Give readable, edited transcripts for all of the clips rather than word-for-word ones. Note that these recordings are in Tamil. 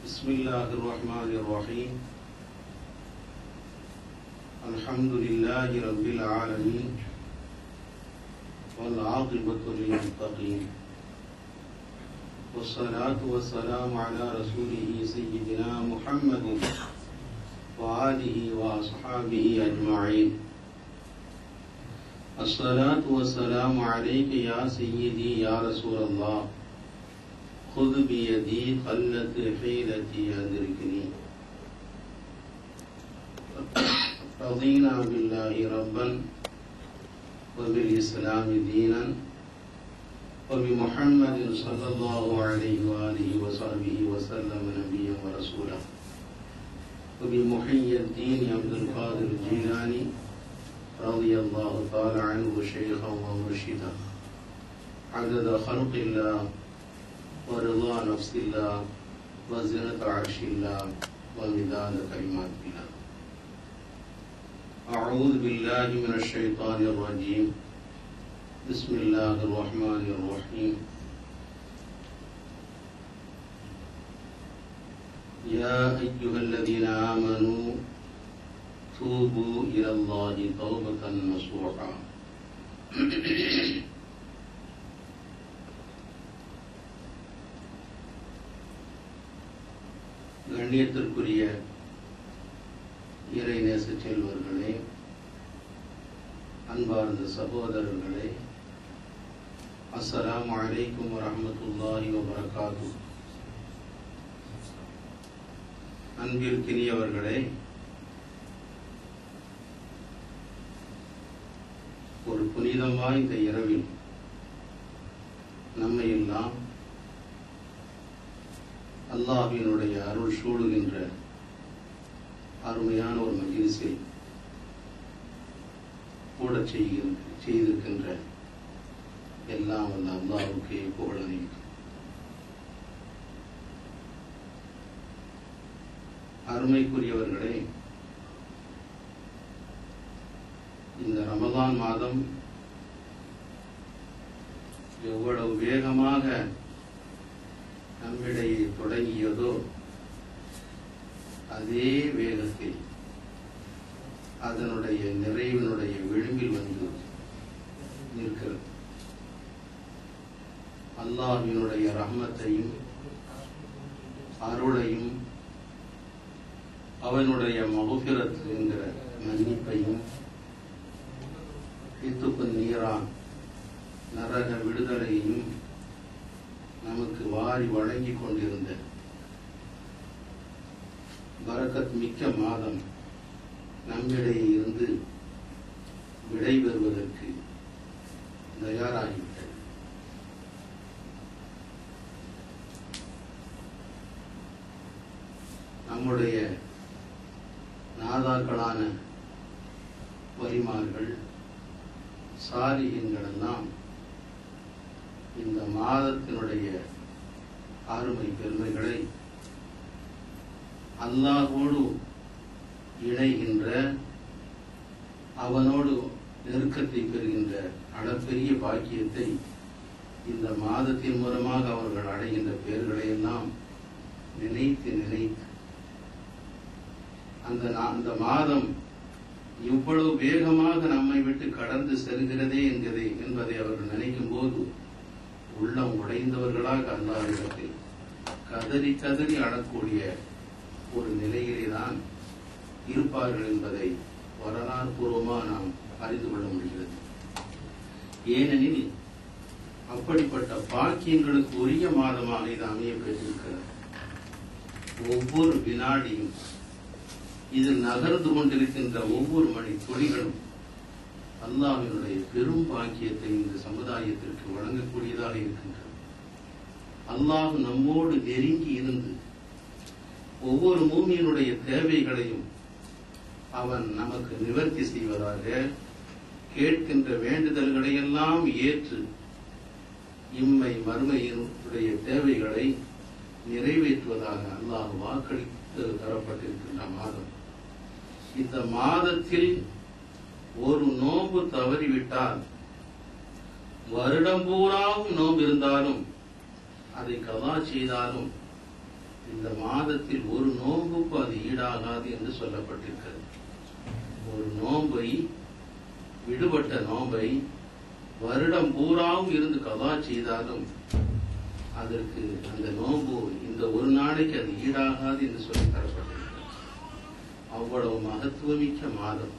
بسم الله الرحمن الرحيم الحمد لله رب العالمين والعاقبة للمتقين والصلاة والسلام على رسوله سيدنا محمد وآله وأصحابه أجمعين. الصلاة والسلام عليك يا سيدي يا رسول الله خذ بيدي قلت حيلتي أدركني. رضينا بالله ربا وبالإسلام دينا وبمحمد صلى الله عليه وآله وصحبه وسلم نبيا ورسولا وبمحيي الدين عبد القادر الجيلاني رضي الله تعالى عنه شيخا ومرشدا عدد خلق الله ورضا نفس الله وزنة عرش الله ومداد كلمات الله. أعوذ بالله من الشيطان الرجيم. بسم الله الرحمن الرحيم. يا أيها الذين آمنوا توبوا إلى الله توبة نصوحا. கண்ணியத்திற்குரிய இறை நேச செல்வர்களே, அன்பார்ந்த சகோதரர்களே, அஸ்ஸலாமு அலைக்கும் வரஹ்மத்துல்லாஹி வபரகாத்துஹு. அன்பிற்கினியவர்களே, ஒரு புனிதம் வாய்ந்த இரவில் நம்மை எல்லாம் அல்லாஹ்வினுடைய அருள் சூழுகின்ற அருமையான ஒரு மஜ்லிஸில் கூட செய்திருக்கின்ற எல்லாம் வல்ல அல்லாஹ்வுக்கே புகழ் அனைத்தும். அருமைக்குரியவர்களே, இந்த ரமலான் மாதம் எவ்வளவு வேகமாக நம்மிடையே தொடங்கியதோ அதே வேகத்தில் அதனுடைய நிறைவினுடைய விளிம்பில் வந்து நிற்கிறது. அல்லாஹ்வினுடைய ரஹ்மத்தையும் அருளையும் அவனுடைய மஃபிரத் என்கிற மன்னிப்பையும் இத்துக்கு நீரான் நரக விடுதலையையும் நமக்கு வாரி வழங்கி கொண்டிருந்த பரக்கத் மிக்க மாதம் நம்மிடையே இருந்து விடைபெறுவதற்கு தயாராகிவிட்டது. நம்முடைய நாதாக்களான வலிமார்கள் சாலிஹீன்கள் எல்லாம் இந்த மாதத்தினுடைய அருமை பெருமைகளை அல்லாஹ்வோடு இணைகின்ற, அவனோடு நெருக்கத்தை பெறுகின்ற அளப்பெரிய பாக்கியத்தை இந்த மாதத்தின் மூலமாக அவர்கள் அடைகின்ற பெயர்களை எல்லாம் நினைத்து நினைத்து அந்த மாதம் இவ்வளவு வேகமாக நம்மை விட்டு கடந்து செல்கிறதே என்பதை அவர்கள் நினைக்கும் போது உள்ளம் உடைந்தவர்களாக அல்லாஹ்விடத்தில் கதறி கதறி அழக்கூடிய ஒரு நிலையிலேதான் இருப்பார்கள் என்பதை வரலாறு பூர்வமாக நாம் அறிந்து கொள்ள முடிகிறது. ஏனெனில் அப்படிப்பட்ட பாக்கியங்களுக்கு உரிய மாதமாக இது அமைய பெற்றிருக்கிறது. ஒவ்வொரு வினாடியும் இதில் நகர்ந்து கொண்டிருக்கின்ற ஒவ்வொரு மணி துளிகளும் அல்லாஹ்வினுடைய பெரும் பாக்கியத்தை இந்த சமுதாயத்திற்கு வழங்கக்கூடியதாக இருக்கின்றது. அல்லாஹ் நம்மோடு நெருங்கி இருந்து ஒவ்வொரு மூமியினுடைய தேவைகளையும் அவன் நமக்கு நிவர்த்தி செய்வதாக, கேட்கின்ற வேண்டுதல்களை எல்லாம் ஏற்று இம்மை மறுமையினுடைய தேவைகளை நிறைவேற்றுவதாக அல்லாஹ் வாக்களித்து தரப்பட்டிருக்கின்ற மாதம். இந்த மாதத்தில் ஒரு நோன்பு தவறிவிட்டால் வருடம் பூராவும் நோன்பு இருந்தாலும் அதை கதா செய்தாலும் இந்த மாதத்தில் ஒரு நோன்புக்கு அது ஈடாகாது என்று சொல்லப்பட்டிருக்கிறது. ஒரு நோன்பை, விடுபட்ட நோன்பை வருடம் பூராவும் இருந்து கதா செய்தாலும் அதற்கு அந்த நோன்பு இந்த ஒரு நாளைக்கு அது ஈடாகாது என்று சொல்லி தரப்பட்டிருக்கிறது. அவ்வளவு மகத்துவமிக்க மாதம்.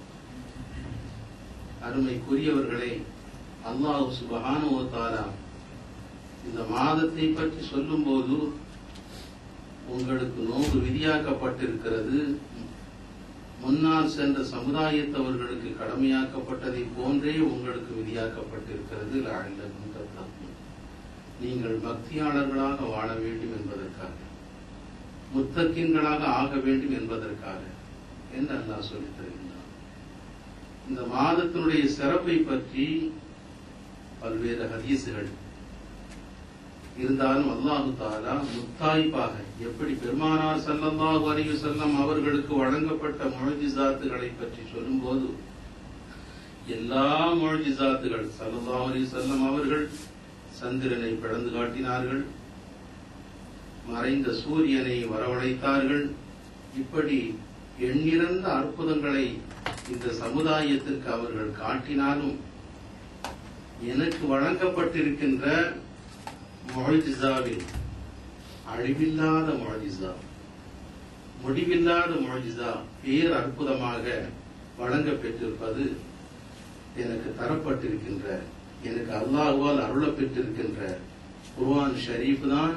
அருமைக்குரியவர்களே, அல்லாஹ் சுப்ஹானஹு வ தஆலா இந்த மாதத்தை பற்றி சொல்லும் போது உங்களுக்கு நோன்பு விதியாக்கப்பட்டிருக்கிறது, முன்னால் சென்ற சமுதாயத்தவர்களுக்கு கடமையாக்கப்பட்டதை போன்றே உங்களுக்கு விதியாக்கப்பட்டிருக்கிறது, லஅல்லகும் தத்தகூன், நீங்கள் பக்தியாளர்களாக வாழ வேண்டும் என்பதற்காக, முத்தகீன்களாக ஆக வேண்டும் என்பதற்காக என்று அல்லாஹ் சொல்லித் தருகின்றார். இந்த மாதத்தினுடைய சிறப்பை பற்றி பல்வேறு ஹதீசுகள் இருந்தாலும் அல்லாஹு தஆலா முத்தாய்ப்பாக எப்படி பெருமானார் ஸல்லல்லாஹு அலைஹி வஸல்லம் அவர்களுக்கு வழங்கப்பட்ட முஅஜிஸாத்துகளை பற்றி சொல்லும்போது எல்லா முஅஜிஸாத்துகள், ஸல்லல்லாஹு அலைஹி வஸல்லம் அவர்கள் சந்திரனை பிளந்து காட்டினார்கள், மறைந்த சூரியனை வரவழைத்தார்கள், இப்படி எண்ணிறந்த அற்புதங்களை இந்த சமுதாயத்திற்கு அவர்கள் காட்டினாலும் எனக்கு வழங்கப்பட்டிருக்கின்ற முஅஜிஸாவில் அழிவில்லாத முஅஜிஸா, முடிவில்லாத முஅஜிஸா, பேர் அற்புதமாக வழங்கப் பெற்றிருப்பது எனக்கு தரப்பட்டிருக்கின்ற, எனக்கு அல்லாஹ்வால் அருளப் பெற்றிருக்கின்ற குர்ஆன் ஷரீஃப் தான்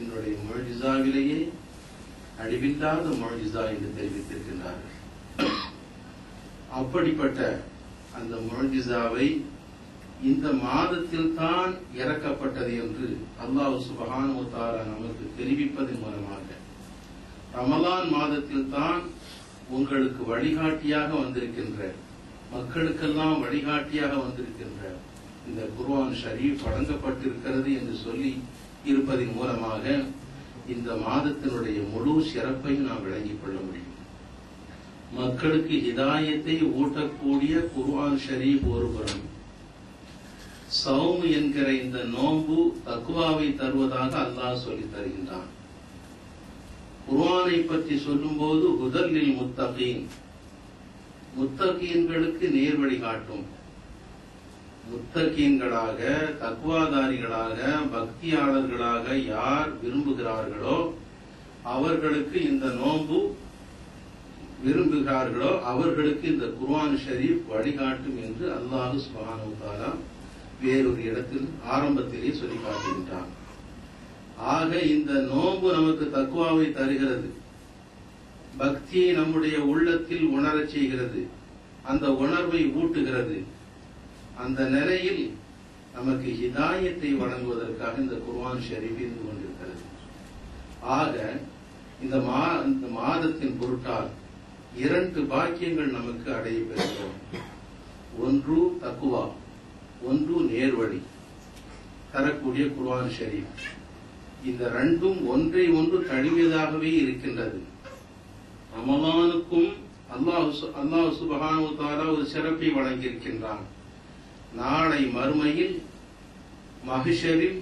என்னுடைய முஅஜிஸாவிலேயே அழிவில்லாத முஅஜிஸா என்று தெரிவித்திருக்கின்றார்கள். அப்படிப்பட்ட அந்த முஅஜிஸாவை இந்த மாதத்தில் தான் இறக்கப்பட்டது என்று அல்லாஹ் சுப்ஹானஹு வ தஆலா நமக்கு தெரிவிப்பதன் மூலமாக ரமலான் மாதத்தில் தான் உங்களுக்கு வழிகாட்டியாக வந்திருக்கின்ற, மக்களுக்கெல்லாம் வழிகாட்டியாக வந்திருக்கின்ற இந்த குர்ஆன் ஷரீஃப் வழங்கப்பட்டிருக்கிறது என்று சொல்லி இருப்பதன் மூலமாக இந்த மாதத்தினுடைய முழு சிறப்பையும் நாம் விளங்கிக் கொள்ள முடியும். மக்களுக்கு ஹிதாயத்தை ஊட்டக்கூடிய குர்ஆன் ஷரீஃப் ஒருபுறம், சௌம் என்கிற இந்த நோன்பு தக்வாவை தருவதாக அல்லாஹ் சொல்லித் தருகின்றான். குர்ஆனை பற்றி சொல்லும்போது ஹுதல் லில் முத்தகீன், முத்தகீன்களுக்கு நேர்வழி காட்டும். முத்தகீன்களாக, தக்வாதாரிகளாக, பக்தியாளர்களாக யார் விரும்புகிறார்களோ அவர்களுக்கு இந்த நோன்பு, விரும்புகிறார்களோ அவர்களுக்கு இந்த குர்ஆன் ஷரீஃப் வழிகாட்டும் என்று அல்லாஹ் சுப்ஹானஹு வ தஆலா வேறொரு இடத்தில் ஆரம்பத்திலே சொல்லி காட்டுகின்றான். ஆக இந்த நோன்பு நமக்கு தக்வாவை தருகிறது, பக்தியை நம்முடைய உள்ளத்தில் உணரச் செய்கிறது, அந்த உணர்வை ஊட்டுகிறது. அந்த நிலையில் நமக்கு ஹிதாயத்தை வழங்குவதற்காக இந்த குர்ஆன் ஷரீஃப் இருந்து கொண்டிருக்கிறது. ஆக இந்த மாதத்தின் பொருட்டால் 2 பாக்கியங்கள் நமக்கு அடைய பெறுகிறோம். ஒன்று தக்வா, ஒன்று நேர்வழி தரக்கூடிய குர்ஆன் ஷரீஃப். இந்த ரெண்டும் ஒன்றை ஒன்று தழுவியதாகவே இருக்கின்றது. ரமலானுக்கும் அல்லாஹ் சுப்ஹானஹு வ தஆலா ஒரு சிறப்பை வழங்கியிருக்கின்றான். நாளை மறுமையில் மஹ்ஷரில்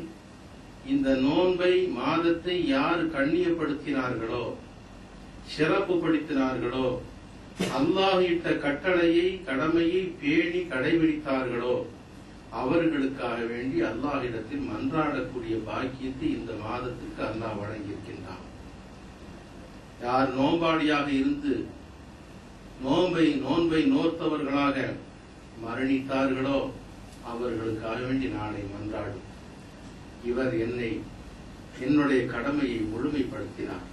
இந்த நோன்பை, மாதத்தை யார் கண்ணியப்படுத்தினார்களோ, சிறப்புப்படுத்தினார்களோ, அல்லாஹ் இட்ட கட்டளையை, கடமையை பேணி கடைபிடித்தார்களோ அவர்களுக்காக வேண்டி அல்லாஹ்விடத்தில் மன்றாடக்கூடிய பாக்கியத்தை இந்த மாதத்துக்கு அல்லாஹ் வழங்கியிருக்கின்றான். யார் நோன்பாளியாக இருந்து நோன்பை நோத்தவர்களாக மரணித்தார்களோ அவர்களுக்காக வேண்டி நாளை மன்றாடும். இவர் என்னுடைய கடமையை முழுமைப்படுத்தினார்,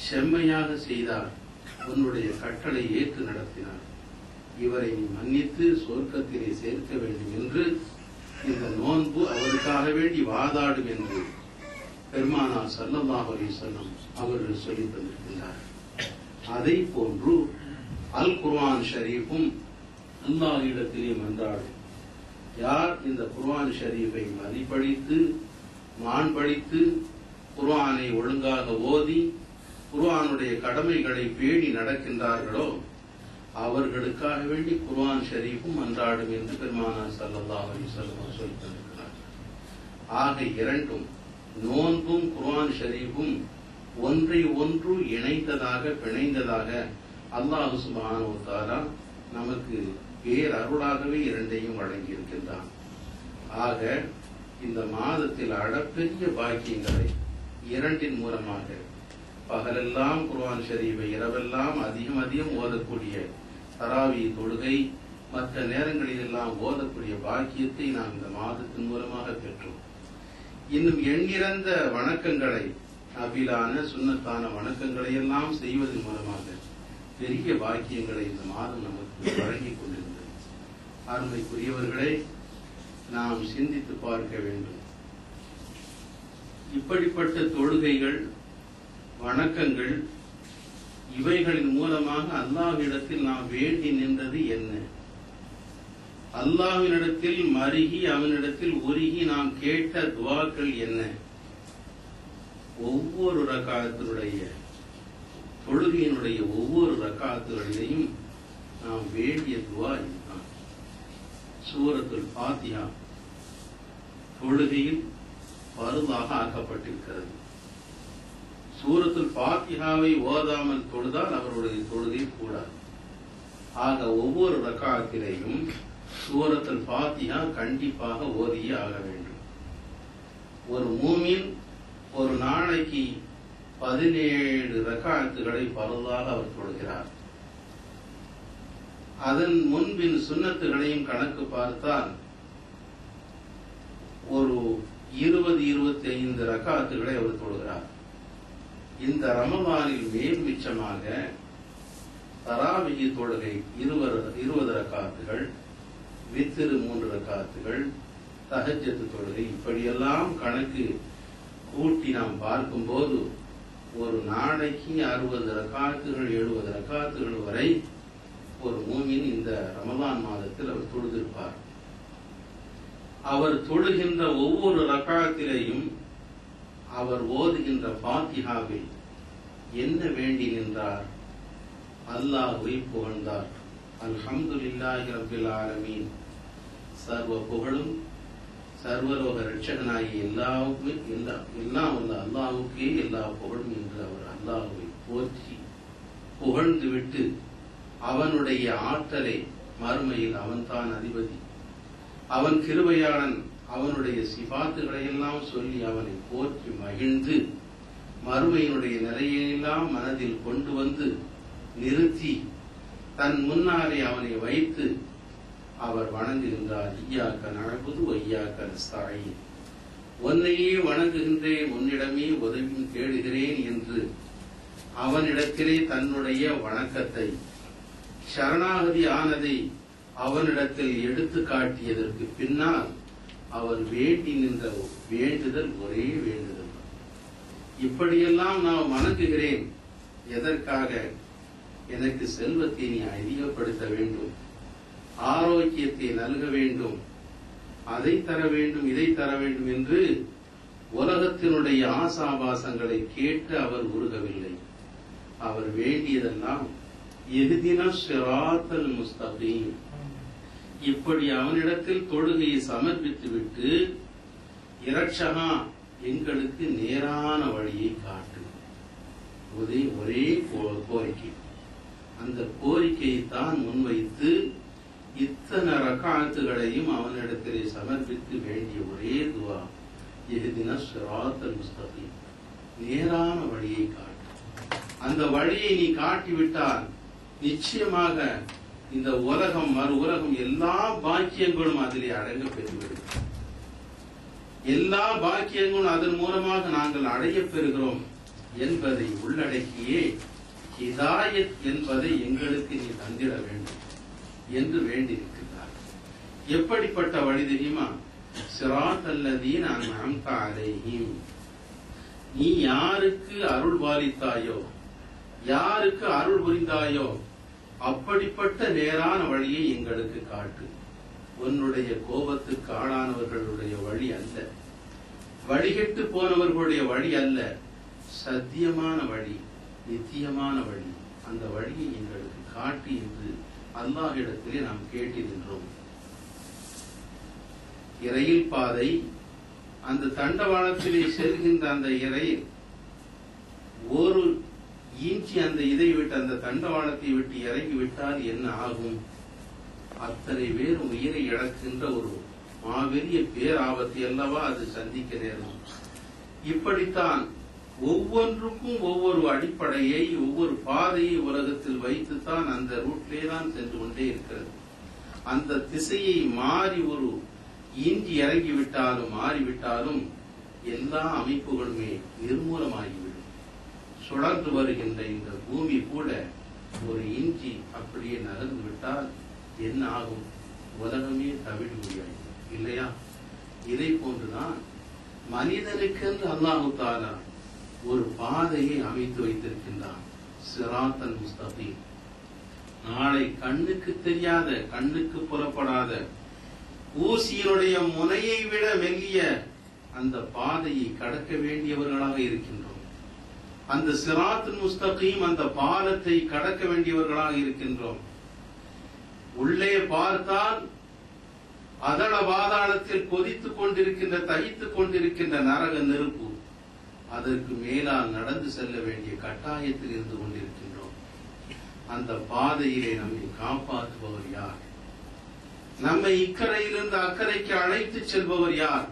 செம்மையாக செய்தார், உன்னுடைய கட்டளை ஏற்று நடத்தினார், இவரை மன்னித்து சொர்க்கத்திலே சேர்க்க வேண்டும் என்று இந்த நோன்பு அவருக்காக வேண்டி வாதாடும் என்று பெருமானார் ஸல்லல்லாஹு அலைஹி வஸல்லம் அவர்கள் சொல்லித் தந்திருக்கின்றார். அதை போன்று அல் குர்ஆன் ஷரீஃபும் அல்லாஹ்விடத்திலே மன்றாடும். யார் இந்த குர்ஆன் ஷரீஃபை மதிப்பளித்து, மாண்பளித்து, குர்ஆனை ஒழுங்காக ஓதி, குர்ஆனுடைய கடமைகளை பேணி நடக்கின்றார்களோ அவர்களுக்காக வேண்டி குர்ஆன் ஷரீஃபும் மன்றாடும் என்று பெருமானார் ஸல்லல்லாஹு அலைஹி வஸல்லம் சொல்லித் தந்திருக்கிறார். ஆக இரண்டும், நோன்பும் குர்ஆன் ஷரீஃபும் ஒன்றை ஒன்று இணைந்ததாக பிணைந்ததாக அல்லாஹ் சுப்ஹானஹு வ தஆலா நமக்கு பேரருளாகவே இரண்டையும் வழங்கி இருக்கின்றான். ஆக இந்த மாதத்தில் அளப்பெரிய பாக்கியங்களை இரண்டின் மூலமாக பகலெல்லாம் குர்ஆன் ஷரீஃபை, இரவெல்லாம் அதிகம் அதிகம் ஓதக்கூடிய தராவி தொழுகை, மற்ற நேரங்களிலெல்லாம் ஓதக்கூடிய பாக்கியத்தை நாம் இந்த மாதத்தின் மூலமாக பெற்றோம். இன்னும் எண்ணிறந்த வணக்கங்களை, நபிலான சுன்னத்தான வணக்கங்களை எல்லாம் செய்வதன் மூலமாக பெரிய பாக்கியங்களை இந்த மாதம் நமக்கு வழங்கிக் கொண்டிருந்தது. அருமைக்குரியவர்களை, நாம் சிந்தித்து பார்க்க வேண்டும். இப்படிப்பட்ட தொழுகைகள், வணக்கங்கள், இவைகளின் மூலமாக அல்லாஹ்விடத்தில் நாம் வேண்டி நின்றது என்ன? அல்லாஹ்வினிடத்தில் மருகி அவனிடத்தில் உருகி நாம் கேட்ட துஆக்கள் என்ன? ஒவ்வொரு ரக்காத்தினுடைய தொழுகையினுடைய ஒவ்வொரு ரக்காத்துகளிலையும் நாம் வேண்டிய துஆ இதுதான். சூரத்துல் ஃபாத்திஹா தொழுகையில் பருதாக ஆக்கப்பட்டிருக்கிறது. சூரத்துல் ஃபாத்திஹாவை ஓதாமல் தொழுதால் அவருடைய தொழுகை கூடாது. ஆக ஒவ்வொரு ரக்காத்திலையும் சூரத்துல் ஃபாத்திஹா கண்டிப்பாக ஓதியே ஆக வேண்டும். ஒரு மூமின் ஒரு நாளைக்கு 17 ரக்காத்துகளை பருதாக அவர் தொழுகிறார். அதன் முன்பின் சுன்னத்துகளையும் கணக்கு பார்த்தால் ஒரு 20-25 ரக்காத்துகளை அவர் தொழுகிறார். இந்த ரமலானில் மேல் மிச்சமாக தராவிஹ் தொழுகை 20 ரக்காத்துகள், வித்ரு 3 ரக்காத்துகள், தஹஜ்ஜத் தொழுகை, இப்படியெல்லாம் கணக்கு கூட்டி நாம் பார்க்கும்போது ஒரு நாளைக்கு 60 ரக்காத்துகள் 70 ரக்காத்துகள் வரை ஒரு மூமின் இந்த ரமலான் மாதத்தில் அவர் தொழுதிருப்பார். அவர் தொழுகின்ற ஒவ்வொரு ரக்காத்திலேயும் அவர் ஓதுகின்ற ஃபாத்திஹாவில் என்ன வேண்டி நின்றார்? அல்லாஹ்வை புகழ்ந்தார். அல்ஹம்துலில்லாஹி ரப்பில் ஆலமீன், சர்வ புகழும் சர்வலோக ரட்சகனாகி எல்லாம் வல்ல அல்லாஹ்வுக்கே எல்லா புகழும் என்று அவர் அல்லாஹ்வை போற்றி புகழ்ந்து விட்டு அவனுடைய ஆற்றலை, மறுமையில் அவன்தான் அதிபதி, அவன் கிருபையாளன், அவனுடைய சிபாத்துகளை எல்லாம் சொல்லி அவனை போற்றி மகிழ்ந்து மறுமையினுடைய நிலையெல்லாம் மனதில் கொண்டு வந்து நிறுத்தி தன் முன்னாலே அவனை வைத்து அவர் வணங்குகின்றார். இய்யாக நஅபுது வ இய்யாக நஸ்தஈன், உன்னையே வணங்குகின்றேன், உன்னிடமே உதவியும் தேடுகிறேன் என்று அவனிடத்திலே தன்னுடைய வணக்கத்தை, சரணாகதி ஆனதை அவனிடத்தில் எடுத்து காட்டியதற்கு பின்னால் அவர் வேண்டி நின்ற வேண்டுதல் ஒரே வேண்டுதல். இப்படியெல்லாம் நான் வணங்குகிறேன், எதற்காக? எனக்கு செல்வத்தை நீ அதிகப்படுத்த வேண்டும், ஆரோக்கியத்தை நல்க வேண்டும், அதை தர வேண்டும், இதை தர வேண்டும் என்று உலகத்தினுடைய ஆசாபாசங்களை கேட்டு அவர் உருகவில்லை. அவர் வேண்டியதெல்லாம் இஹ்தினஸ் ஸிராத்தல் முஸ்தகீம். இப்படி அவனிடத்தில் தொழுகையை சமர்ப்பித்து விட்டு, இரட்சகா எங்களுக்கு நேரான வழியை காட்டு, ஒரே கோரிக்கை. அந்த கோரிக்கையை தான் முன்வைத்து இத்தனை ரக்காத்துகளையும் அவனிடத்திலே சமர்ப்பித்து வேண்டிய ஒரே துவா இஹ்தினஸ் ஸிராத்தல் முஸ்தகீம், நேரான வழியை காட்டு. அந்த வழியை நீ காட்டிவிட்டால் நிச்சயமாக இந்த உலகம், மறு உலகம், எல்லா பாக்கியங்களும் அதிலே அடங்க பெறுகிறது. எல்லா பாக்கியங்களும் அதன் மூலமாக நாங்கள் அடைய பெறுகிறோம் என்பதை உள்ளடக்கியே ஹிதாயத் என்பதை எங்களுக்கு நீ தந்திட வேண்டும் என்று வேண்டியிருக்கிறார். எப்படிப்பட்ட வழி தெரியுமா? ஸிராத்தல்லதீன அன்அம்த அலைஹிம், நீ யாருக்கு அருள் பாலித்தாயோ, யாருக்கு அருள் புரிந்தாயோ அப்படிப்பட்ட நேரான வழியை எங்களுக்கு காட்டு. உன்னுடைய கோபத்துக்கு ஆளானவர்களுடைய வழி அல்ல, வழிகெட்டு போனவர்களுடைய வழி அல்ல, சத்தியமான வழி, நித்தியமான வழி. அந்த வழியை எங்களுக்கு காட்டி என்று அல்லாஹ்விடத்திலே நாம் கேட்டிருக்கின்றோம். இரயில் பாதை, அந்த தண்டவாளத்திலே செல்கின்ற அந்த இரயில் ஒரு இன்ச்சி அந்த இதை விட்டு அந்த தண்டவாளத்தை விட்டு இறங்கி விட்டால் என்ன ஆகும்? அத்தனை பேர் உயிரை இழக்கின்ற ஒரு மாபெரிய பேராபத்தை அல்லவா அது சந்திக்க நேரும். இப்படித்தான் ஒவ்வொன்றுக்கும் ஒவ்வொரு அடிப்படையை, ஒவ்வொரு பாதையை உலகத்தில் வைத்துத்தான் அந்த ரூட்லே தான் சென்று கொண்டே இருக்கிறது. அந்த திசையை மாறி ஒரு இஞ்சி இறங்கிவிட்டாலும் மாறிவிட்டாலும் எல்லா அமைப்புகளுமே நிர்மூலமாகிவிடும். சுழன்று வருகின்ற இந்த பூமி கூட ஒரு இஞ்சி அப்படியே நகர்ந்து விட்டால் என்ன ஆகும்? உலகமே தவிடு முடியாது இல்லையா? இதை போன்றுதான் மனிதனுக்கென்று அல்லாஹு தஆலா ஒரு பாதையை அமைத்து வைத்திருக்கின்றான். சிராத்தல் முஸ்தகீம். நாளை கண்ணுக்கு தெரியாத, கண்ணுக்கு புலப்படாத ஊசியினுடைய முனையை விட மெல்லிய அந்த பாதையை கடக்க வேண்டியவர்களாக இருக்கின்றோம். அந்த சிராத்துல் முஸ்தகீம், அந்த பாலத்தை கடக்க வேண்டியவர்களாக இருக்கின்றோம். உள்ளே பார்த்தால் அதள பாதாளத்தில் கொதித்துக் கொண்டிருக்கின்ற, தகித்துக் கொண்டிருக்கின்ற நரக நெருப்பு. அதற்கு மேலால் நடந்து செல்ல வேண்டிய கட்டாயத்தில் இருந்து கொண்டிருக்கின்றோம். அந்த பாதையிலே நம்மை காப்பாற்றுபவர் யார்? நம்மை இக்கரையிலிருந்து அக்கறைக்கு அழைத்து செல்பவர் யார்?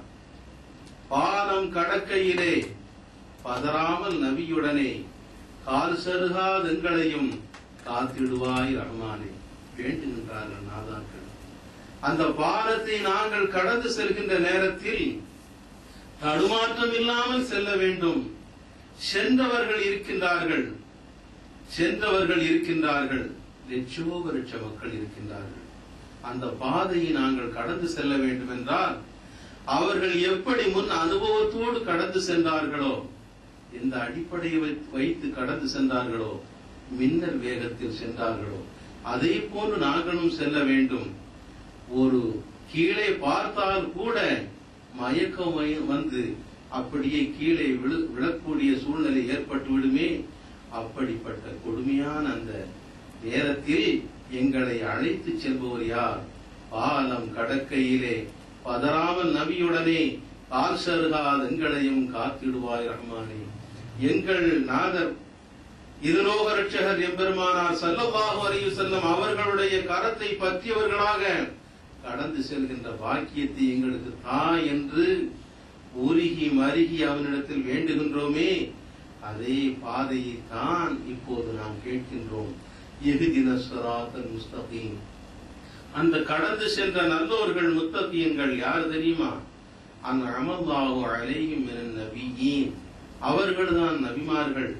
பாலம் கடக்கையிலே பதறாமல் நபியுடனே கால் சருகாத எங்களையும் காத்திடுவாய் ரஹ்மானே வேண்டுகின்றார்கள் நாதாக்கள். அந்த பாலத்தை நாங்கள் கடந்து செல்கின்ற நேரத்தில் தடுமாற்றம் இல்லாமல் செல்ல வேண்டும். சென்றவர்கள் இருக்கின்றார்கள், லட்சோப லட்ச மக்கள் இருக்கின்றார்கள். அந்த பாதையை நாங்கள் கடந்து செல்ல வேண்டும் என்றால் அவர்கள் எப்படி முன் அனுபவத்தோடு கடந்து சென்றார்களோ, எந்த அடிப்படையை வைத்து கடந்து சென்றார்களோ, மின்னல் வேகத்தில் சென்றார்களோ, அதே போன்று நாங்களும் செல்ல வேண்டும். ஒரு கீழே பார்த்தால் கூட மயக்கம் வந்து அப்படியே கீழே விழக்கூடிய சூழ்நிலை ஏற்பட்டு விடுமே. அப்படிப்பட்ட கொடுமையான அந்த நேரத்தில் எங்களை அழைத்து செல்பவர் யார்? பாலம் கடக்கையிலே பதறாமல் நபியுடனே கால் சருகாத எங்களையும் காத்திடுவாய் ரஹ்மானே. எங்கள் நாதர் இருலோக ரட்சகர் எம்பெருமானார் ஸல்லல்லாஹு அலைஹி வஸல்லம் அவர்களுடைய கரத்தை பற்றியவர்களாக கடந்து செல்கின்ற பாக்கியத்தை எங்களுக்கு தா என்று உருகி மருகி அவனிடத்தில் வேண்டுகின்றோமே. அதே பாதையை தான் இப்போது நாம் கேட்கின்றோம். இஹ்தினஸ் ஸிராத்தல் முஸ்தகீம். அந்த கடந்து சென்ற நல்லோர்கள் முத்தகீன்கள் யார் தெரியுமா? அன்அமல்லாஹு அலைஹிம் மினன் நபியீன். அவர்கள்தான் நபிமார்கள்,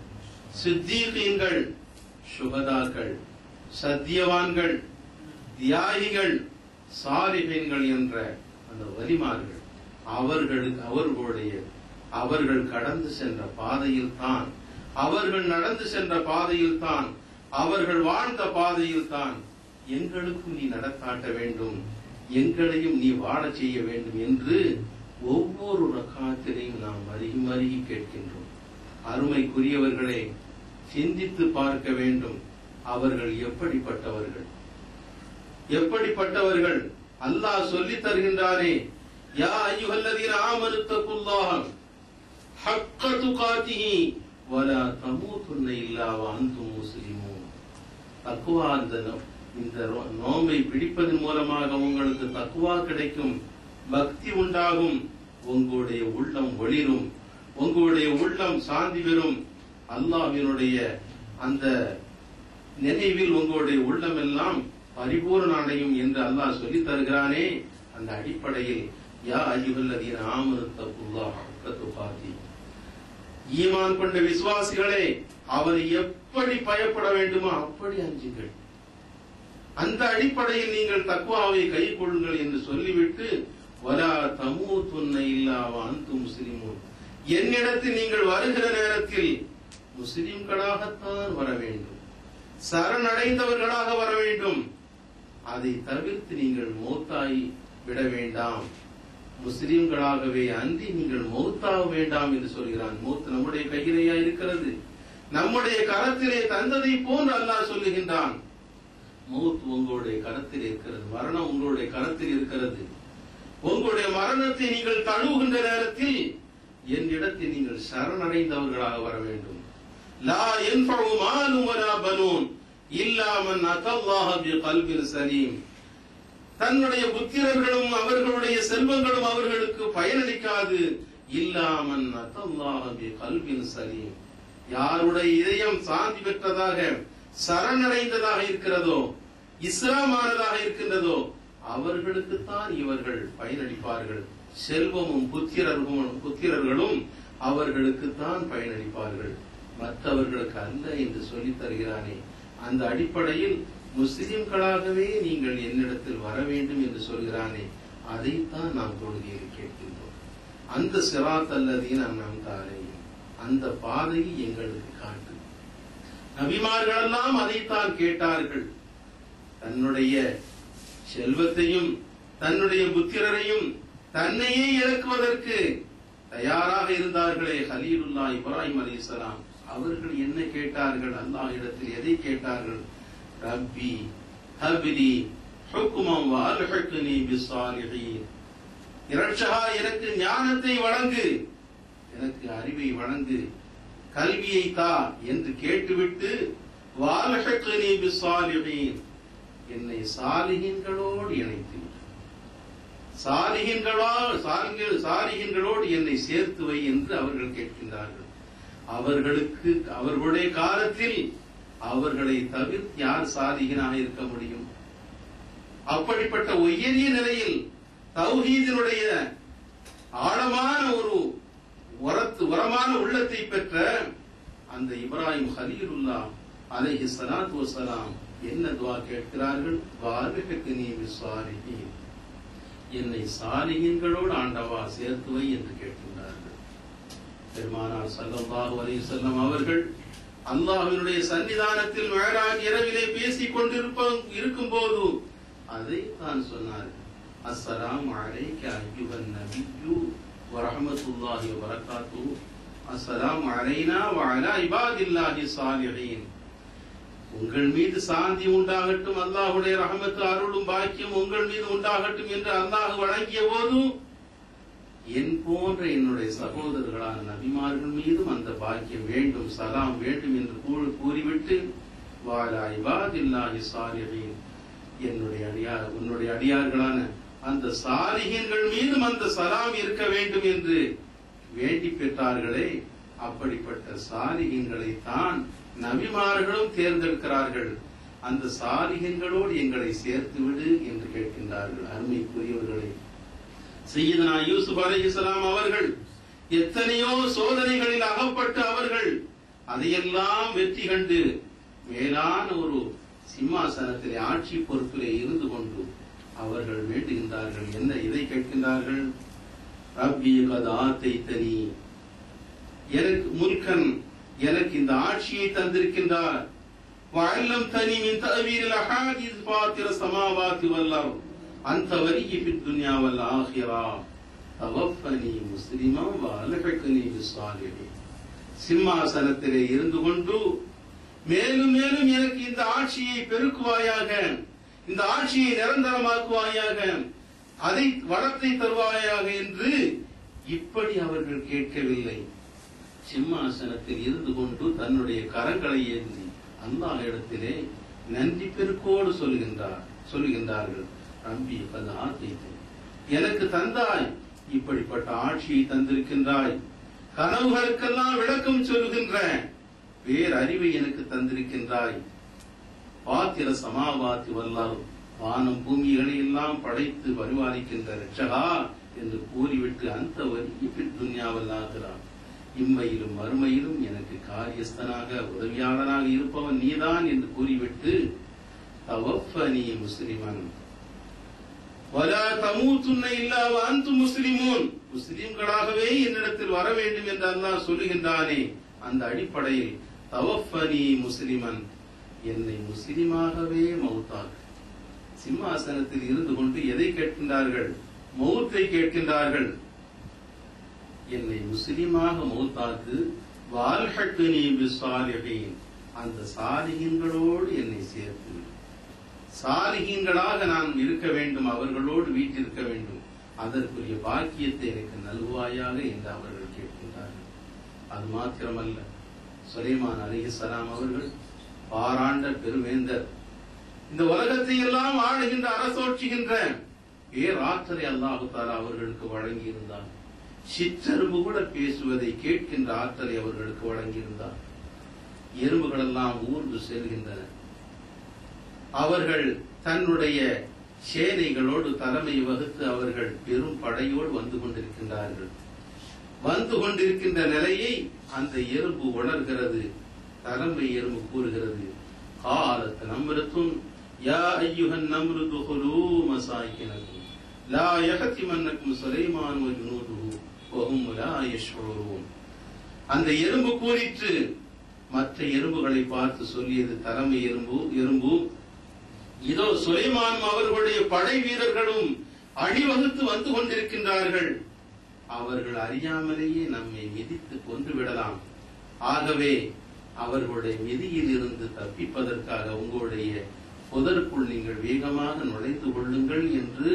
சித்தீகீன்கள், சுஹதாக்கள், சத்தியவான்கள், தியாகிகள், சாலிஹீன்கள் என்ற அந்த வலிமார்கள். அவர்கள் கடந்து சென்ற பாதையில் தான், அவர்கள் நடந்து சென்ற பாதையில் தான், அவர்கள் வாழ்ந்த பாதையில் தான் எங்களுக்கும் நீ நடத்தாட்ட வேண்டும், எங்களையும் நீ வாழச் செய்ய வேண்டும் என்று ஒவ்வொரு ரக்காத்திலையும் நாம் மருகி மருகி கேட்கின்றோம். அருமைக்குரியவர்களே, சிந்தித்து பார்க்க வேண்டும். அவர்கள் எப்படிப்பட்டவர்கள்? அல்லாஹ் சொல்லித் தருகின்றானே, யா அய்யுஹல்லதீன ஆமனு தக்குல்லாஹ ஹக்க துகாத்திஹி வலா தமூதுன்ன இல்லா வ அன்தும் முஸ்லிமூன். தக்வா, இந்த நோம்பை பிடிப்பதன் மூலமாக உங்களுக்கு தக்வா கிடைக்கும், பக்தி உண்டாகும், உங்களுடைய உள்ளம் ஒளிரும், உங்களுடைய உள்ளம் சாந்தி பெறும், அல்லாஹ்வினுடைய அந்த நினைவில் உங்களுடைய உள்ளம் எல்லாம் பரிபூர்ண அடையும் என்று அல்லாஹ் சொல்லித் தருகிறானே. அந்த அடிப்படையில் யா அய்யுஹல்லதீன ஆமனு தக்குல்லாஹ ஹக்க துகாத்தி, ஈமான் கொண்ட விசுவாசிகளே, அவரை எப்படி பயப்பட வேண்டுமோ அப்படி அஞ்சுங்கள். அந்த அடிப்படையில் நீங்கள் தக்வாவை கை கொள்ளுங்கள் என்று சொல்லிவிட்டு வலா தமூதுன்ன இல்லா வ அன்தும் முஸ்லிமூன், என்னிடத்தில் நீங்கள் வருகிற நேரத்தில் முஸ்லிம்களாகத்தான் வர வேண்டும், சரணடைந்தவர்களாக வர வேண்டும். அதை தவிர்த்து நீங்கள் மௌத்தாய் விட வேண்டாம், முஸ்லிம்களாகவே அன்றி நீங்கள் மௌத்தாக வேண்டாம் என்று சொல்கிறான். மௌத் நம்முடைய கையிலேயா இருக்கிறது? நம்முடைய கரத்திலே தந்ததை போன்று அல்லாஹ் சொல்லுகின்றான். மௌத் உங்களுடைய கரத்தில் இருக்கிறது, மரணம் உங்களுடைய கரத்தில் இருக்கிறது. உங்களுடைய மரணத்தை நீங்கள் தழுவுகின்ற நேரத்தில் என்னிடத்தில் நீங்கள் சரணடைந்தவர்களாக வர வேண்டும், லா யன்ஃபஉ மாலும் வலா பனூன் இல்லா மன் அத்தல்லாஹ பிகல்பின் சலீம். தன்னுடைய புத்திரர்களும் அவர்களுடைய செல்வங்களும் அவர்களுக்கு பயனளிக்காது. இல்லா மன் அத்தல்லாஹ பிகல்பின் சலீம். யாருடைய இதயம் சாந்தி பெற்றதாக சரணடைந்ததாக இருக்கிறதோ, இஸ்லாமானதாக இருக்கின்றதோ, அவர்களுக்குத்தான் இவர்கள் பயனளிப்பார்கள். செல்வமும் புத்திரர்களும் அவர்களுக்குத்தான் பயனளிப்பார்கள், மற்றவர்களுக்கு அல்ல என்று சொல்லித் தருகிறானே. அந்த அடிப்படையில் முஸ்லிம்களாகவே நீங்கள் என்னிடத்தில் வர வேண்டும் என்று சொல்கிறானே, அதைத்தான் நாம் தொழுகையில் கேட்கின்றோம். அந்த சிராத் அல்லதீன அன்அம்த அலைஹிம், அந்த பாதையை எங்களுக்கு காட்டு. நபிமார்களெல்லாம் அதைத்தான் கேட்டார்கள். தன்னுடைய செல்வத்தையும் தன்னுடைய புத்திரரையும் தன்னையே இழக்குவதற்கு தயாராக இருந்தார்களே கலீலுல்லாஹ் இப்ராஹிம் அலைஹிஸ்ஸலாம், அவர்கள் என்ன கேட்டார்கள்? அல்லாஹ்விடத்தில் எதை கேட்டார்கள்? ரப்பி ஹப்லி ஹுக்மன் வ அல்ஹிக்னி பிஸ்ஸாலிஹீன். இரட்சகா, எனக்கு ஞானத்தை வழங்கு, எனக்கு அறிவை வழங்கு, கல்வியை தா என்று கேட்டுவிட்டு வ அல்ஹிக்னி பிஸ்ஸாலிஹீன், என்னை சாலிஹீன்களோடு இணைத்து சாலிஹீன்களோடு என்னை சேர்த்து வை என்று அவர்கள் கேட்கின்றார்கள். அவர்களுடைய காலத்தில் அவர்களை தவிர்த்து யார் சாலிஹீனாக இருக்க முடியும்? அப்படிப்பட்ட உயரிய நிலையில் தௌஹீதினுடைய ஆழமான ஒரு உரமான உள்ளத்தை பெற்ற அந்த இப்ராஹிம் கலீலுல்லாஹ் அலைஹி ஸலாத்து வஸலாம் என்ன துஆ கேட்கிறார்கள்? வஅல்ஹிக்னி பிஸ்ஸாலிஹீன், என்னை சாலிஹீன்களோடு ஆண்டவா சேர்த்து வை என்று கேட்கின்றார்கள். பெருமானார் ஸல்லல்லாஹு அலைஹி வஸல்லம் அவர்கள் அல்லாஹ்வினுடைய சன்னிதானத்தில் மிஅராஜ் இரவிலே பேசிக் கொண்டிருக்கும் போது அதை தான் சொன்னார்கள். அஸ்ஸலாமு அலைக அய்யுஹன் நபிய்யு வ ரஹ்மத்துல்லாஹி வ பரகாத்துஹு, அஸ்ஸலாமு அலைனா வ அலா இபாதில்லாஹி ஸாலிஹீன். உங்கள் மீது சாந்தி உண்டாகட்டும், அல்லாஹ்வுடைய ரஹமத்து அருளும் பாக்கியம் உங்கள் மீது உண்டாகட்டும் என்று அல்லாஹ் வழங்கிய போது என் போன்ற என்னுடைய சகோதரர்களான நபிமார்கள் மீதும் அந்த பாக்கியம் வேண்டும், சலாம் வேண்டும் என்று கூறிவிட்டு வாலா இபாதில்லாஹி ஸாலிஹீன், உன்னுடைய அடியார்களான அந்த சாலிஹீன்கள் மீதும் அந்த சலாம் இருக்க வேண்டும் என்று வேண்டி பெற்றார்களே, அப்படிப்பட்ட சாலிஹீன்களை தான் நபிமார்களும் தேர்ந்தெடுக்கிறார்கள். அந்த சாலிஹீன்களோடு எங்களை சேர்த்து விடு என்று கேட்கின்றார்கள். அருமைக்குரியவர்களே, சையதுனா யூசுப் அலைஹிஸ்ஸலாம் அவர்கள் எத்தனையோ சோதனைகளில் அகப்பட்டு அவர்கள் அதையெல்லாம் வெற்றி கண்டு மேலான ஒரு சிம்மாசனத்திலே ஆட்சி பொறுப்பிலே இருந்து கொண்டு அவர்கள் வேண்டுகின்றார்கள். என்ன இதை கேட்கின்றார்கள்? ரப்பி கத் ஆதைதனி, எனக்கு முல்கன், எனக்கு இந்த ஆட்சியை தந்திருக்கின்றார். வஅல்லம்தனி மின் தஅவீல் அஹாதீஸ் ஃபாத்திர ஸமாவாத்தி வல் அர்த், அந்த வலியி ஃபித் துன்யா வல் ஆখিরা, தவஃபனி முஸ்லிமன் வ அல்ஹிக்னி பிஸ்ஸாலிஹீன். சிம்மாசனத்திலே இருந்து கொண்டு மேலும் மேலும் எனக்கு இந்த ஆட்சியை பெருக்குவாயாக, இந்த ஆட்சியை நிரந்தரமாக்குவாயாக, அதை வளத்தை தருவாயாக என்று இப்படி அவர்கள் கேட்கவில்லை. சிம்மாசனத்தில் இருந்து கொண்டு தன்னுடைய கரங்களை ஏந்தி அல்லாஹ்விடத்திலே நன்றி பெருக்கோடு சொல்லுகின்றார்கள். ரப்பி கத் ஆதைதனி, எனக்கு தந்தாய், இப்படிப்பட்ட ஆட்சியை தந்திருக்கின்றாய், கனவுகளுக்கெல்லாம் விளக்கம் சொல்லுகின்ற வேறு அறிவை எனக்கு தந்திருக்கின்றாய். பாத்திர சமாவாத்தி வல்லார், வானம் பூமிகளை எல்லாம் படைத்து பரிபாலிக்கின்ற ரட்சகா என்று கூறிவிட்டு அந்த வலியி துன்யாவல் ஆகிறார், இம்மையிலும் மறுமையிலும் எனக்கு காரியஸ்தனாக உதவியாளனாக இருப்பவன் நீதான் என்று கூறிவிட்டு தவஃபனி முஸ்லிமன் வலா தமூதுன்ன இல்லா வ அன்தும் முஸ்லிமூன், முஸ்லிம்களாகவே என்னிடத்தில் வர வேண்டும் என்று அல்லாஹ் சொல்லுகின்றானே, அந்த அடிப்படையில் தவஃபனி முஸ்லிமன், என்னை முஸ்லிமாகவே மௌத்தாக்கு. சிம்மாசனத்தில் இருந்து கொண்டு எதை கேட்கின்றார்கள்? மௌத்தை கேட்கின்றார்கள். என்னை முஸ்லிமாக மௌத்தாக்கு. வஅல்ஹிக்னி பிஸ்ஸாலிஹீன், அந்த சாலிஹீன்களோடு என்னை சேர்த்து, சாலிஹீன்களாக நான் இருக்க வேண்டும், அவர்களோடு வீட்டிருக்க வேண்டும், அதற்குரிய பாக்கியத்தை எனக்கு நல்வாயாக என்று அவர்கள் கேட்கின்றார்கள். அது மாத்திரமல்ல, சுலைமான் அலைஹிஸ்ஸலாம் அவர்கள் பாராண்ட பெருவேந்தர், இந்த உலகத்தை எல்லாம் ஆளுகின்ற அரசோட்சிகின்ற பேராற்றலை அல்லாஹு தஆலா அவர்களுக்கு வழங்கி இருந்தார். சிற்றெரும்பு கூட பேசுவதை கேட்கின்ற ஆற்றலை அவர்களுக்கு வழங்கி இருந்தார். எறும்புகள் எல்லாம் ஊர்ந்து செல்கின்றன. அவர்கள் தன்னுடைய சேனைகளோடு தலைமை வகுத்து அவர்கள் பெரும் படையோடு வந்து கொண்டிருக்கின்றார்கள். வந்து கொண்டிருக்கின்ற நிலையை அந்த எறும்பு உணர்கிறது. தலைமை எறும்பு கூறுகிறது, காலத் நம்ரத்துன் யா அய்யுஹன் நம்ரு துஹுலூ மசாயினக்கும் லா யஹதிமன்னக்கும் சுலைமான் வ ஜுனூதுஹு வ ஹும் லா யஷ்உரூன். அந்த எறும்பு கூறிற்று, மற்ற எறும்புகளை பார்த்து சொல்லியது தலைமை எறும்பு, இதோ சுலைமான் அவர்களுடைய படை வீரர்களும் அணிவகுத்து வந்து கொண்டிருக்கின்றார்கள். அவர்கள் அறியாமலேயே நம்மை மிதித்து கொன்று விடலாம். ஆகவே அவர்களுடைய மிதியில் இருந்து தப்பிப்பதற்காக உங்களுடைய புதருக்குள் நீங்கள் வேகமாக நுழைந்து கொள்ளுங்கள் என்று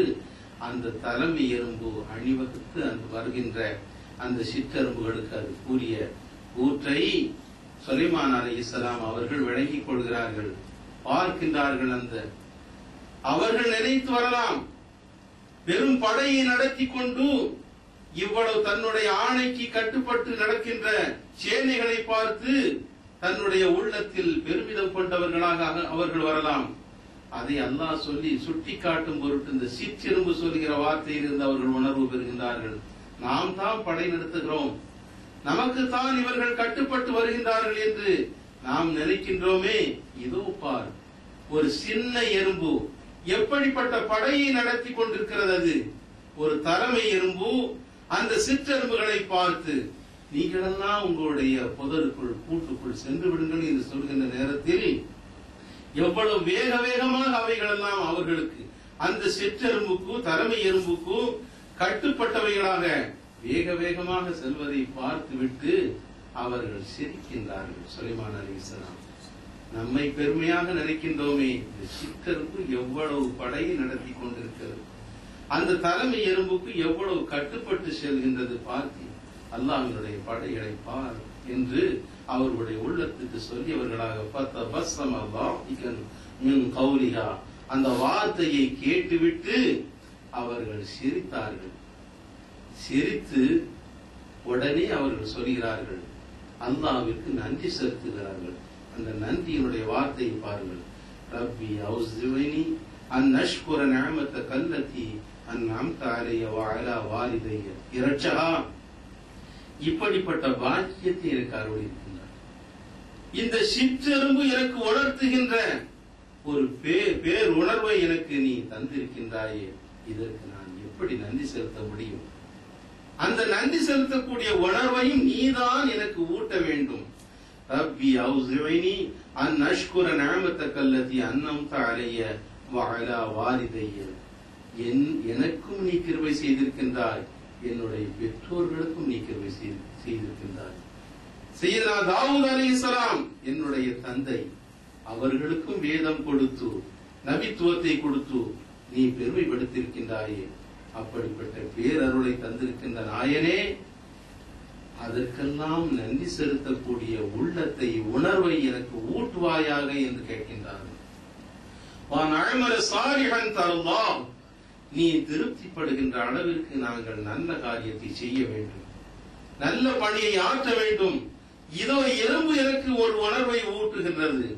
அந்த தலைமை எறும்பு அணிவகுத்து அந்த வருகின்ற அந்த சிற்றெரும்புகளுக்கு அது கூறிய கூற்றை சுலைமான் அலைஹிஸ்ஸலாம் அவர்கள் விளங்கிக் கொள்கிறார்கள். பார்க்கின்றார்கள். அந்த அவர்கள் நினைத்து வரலாம், பெரும் படையை நடத்தி கொண்டு இவ்வளவு தன்னுடைய ஆணைக்கு கட்டுப்பட்டு நடக்கின்ற சேனைகளை பார்த்து தன்னுடைய உள்ளத்தில் பெருமிதம் கொண்டவர்களாக அவர்கள் வரலாம். அதை அல்லாஹ் சொல்லி சுட்டி காட்டும் பொருட்டு இந்த சிற்றெரும்பு சொல்கிற வார்த்தையில் இருந்து அவர்கள் உணர்வு பெறுகின்றார்கள். நாம் தான் படை நடத்துகிறோம், நமக்கு தான் இவர்கள் கட்டுப்பட்டு வருகின்றார்கள் என்று நாம் நினைக்கின்றோமே. இதோ பார், ஒரு சின்ன எறும்பு எப்படிப்பட்ட படையை நடத்தி கொண்டிருக்கிறது. அது ஒரு தலைமை எறும்பு அந்த சிற்றெரும்புகளை பார்த்து, நீங்களெல்லாம் உங்களுடைய புதருக்குள் கூட்டுக்குள் சென்று விடுங்கள் என்று சொல்கின்ற நேரத்தில் எவ்வளவு வேக வேகமாக அவைகள் எல்லாம் அவர்களுக்கு அந்த சிற்றெரும்புக்கு தலைமை எறும்புக்கு கட்டுப்பட்டவைகளாக வேக வேகமாக செல்வதை பார்த்துவிட்டு அவர்கள் சிரிக்கின்றார்கள். சுலைமான் அலைஹிஸ்ஸலாம், நம்மை பெருமையாக நினைக்கின்றோமே, இந்த சிற்றெரும்பு எவ்வளவு படையை நடத்தி கொண்டிருக்கிறது, அந்த தலைமை எறும்புக்கு எவ்வளவு கட்டுப்பட்டு செல்கின்றது, பார்த்து அல்லாஹ்வினுடைய படைகளை பார் என்று அவர்களுடைய உள்ளத்துக்கு சொல்லியவர்களாக அந்த வார்த்தையை கேட்டுவிட்டு அவர்கள் சிரித்தார்கள். சிரித்து உடனே அவர்கள் சொல்கிறார்கள், அல்லாஹ்விற்கு நன்றி செலுத்துகிறார்கள். அந்த நன்றியினுடைய வார்த்தையை பாருங்கள். ரப்பி அவுஸினி அன் அஷ்குர நிஅமத்தக அல்லதி அன்அம்த அலைய வ அலா வாலிதைய. இரட்சகா, இப்படிப்பட்ட பாக்கியத்தை எனக்கு அருளியிருக்கின்றார். இந்த சிற்றெரும்பு எனக்கு உணர்த்துகின்ற ஒரு பேர் உணர்வை எனக்கு நீ தந்திருக்கின்றாயே, இதற்கு நான் எப்படி நன்றி செலுத்த முடியும்? அந்த நன்றி செலுத்தக்கூடிய உணர்வையும் நீதான் எனக்கு ஊட்ட வேண்டும். ரப்பி அவுஸினி அன் அஷ்குர நிஅமத்தக அல்லதி அன்அம்த அலைய வ அலா வாலிதைய. எனக்கும் நீ கிருபை செய்திருக்கின்றாய், என்னுடைய பெற்றோர்களுக்கும் நீ கிருபை செய்திருக்கின்றாய். சையதுனா தாவூத் அலைஹிஸ்ஸலாம் என்னுடைய தந்தை, அவர்களுக்கும் வேதம் கொடுத்து நபித்துவத்தை கொடுத்து நீ பெருமைப்படுத்தியிருக்கின்றாயே. அப்படிப்பட்ட பேரருளை தந்திருக்கின்ற நாயனே, அதற்கெல்லாம் நன்றி செலுத்தக்கூடிய உள்ளத்தை உணர்வை எனக்கு ஊட்டுவாயாக என்று கேட்கின்றார்கள். நீ திருப்திப்படுகின்ற அளவிற்கு நாங்கள் நல்ல காரியத்தை செய்ய வேண்டும், நல்ல பணியை ஆற்ற வேண்டும். இதோ எறும்பு எனக்கு ஒரு உணர்வை ஊட்டுகின்றது.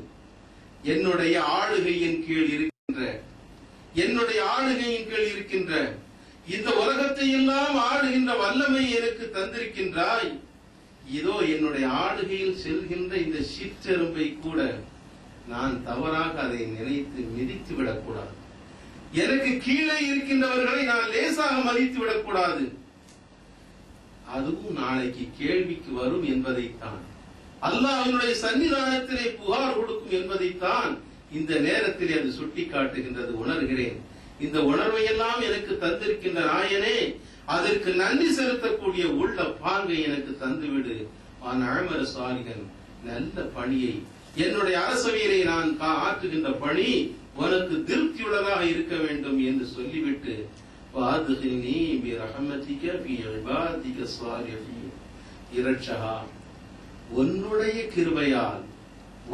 என்னுடைய ஆளுகையின் கீழ் இருக்கின்ற இந்த உலகத்தை எல்லாம் ஆளுகின்ற வல்லமை எனக்கு தந்திருக்கின்றாய். இதோ என்னுடைய ஆளுகையில் செல்கின்ற இந்த சிற்றெரும்பை கூட நான் தவறாக அதை நினைத்து மிதித்து விடக்கூடாது. எனக்கு கீழே இருக்கின்றவர்களை நான் லேசாக மதித்து விடக்கூடாது. அதுவும் நாளைக்கு கேள்விக்கு வரும் என்பதைத்தான், அல்லாஹ்வினுடைய சன்னிதானத்திலே புகார் கொடுக்கும் என்பதைத்தான் இந்த நேரத்திலே அது சுட்டி காட்டுகின்றது. உணர்கிறேன், இந்த உணர்வை எல்லாம் எனக்கு தந்திருக்கின்ற நாயனே, அதற்கு நன்றி செலுத்தக்கூடிய உள்ள பாங்கை எனக்கு தந்துவிடு. அமர சாலிகன், நல்ல பணியை, என்னுடைய அரசவையிலே நான் ஆற்றுகின்ற பணி உனக்கு திருப்தியுள்ளதாக இருக்க வேண்டும் என்று சொல்லிவிட்டு, இரட்சகா, உன்னுடைய கிருபையால்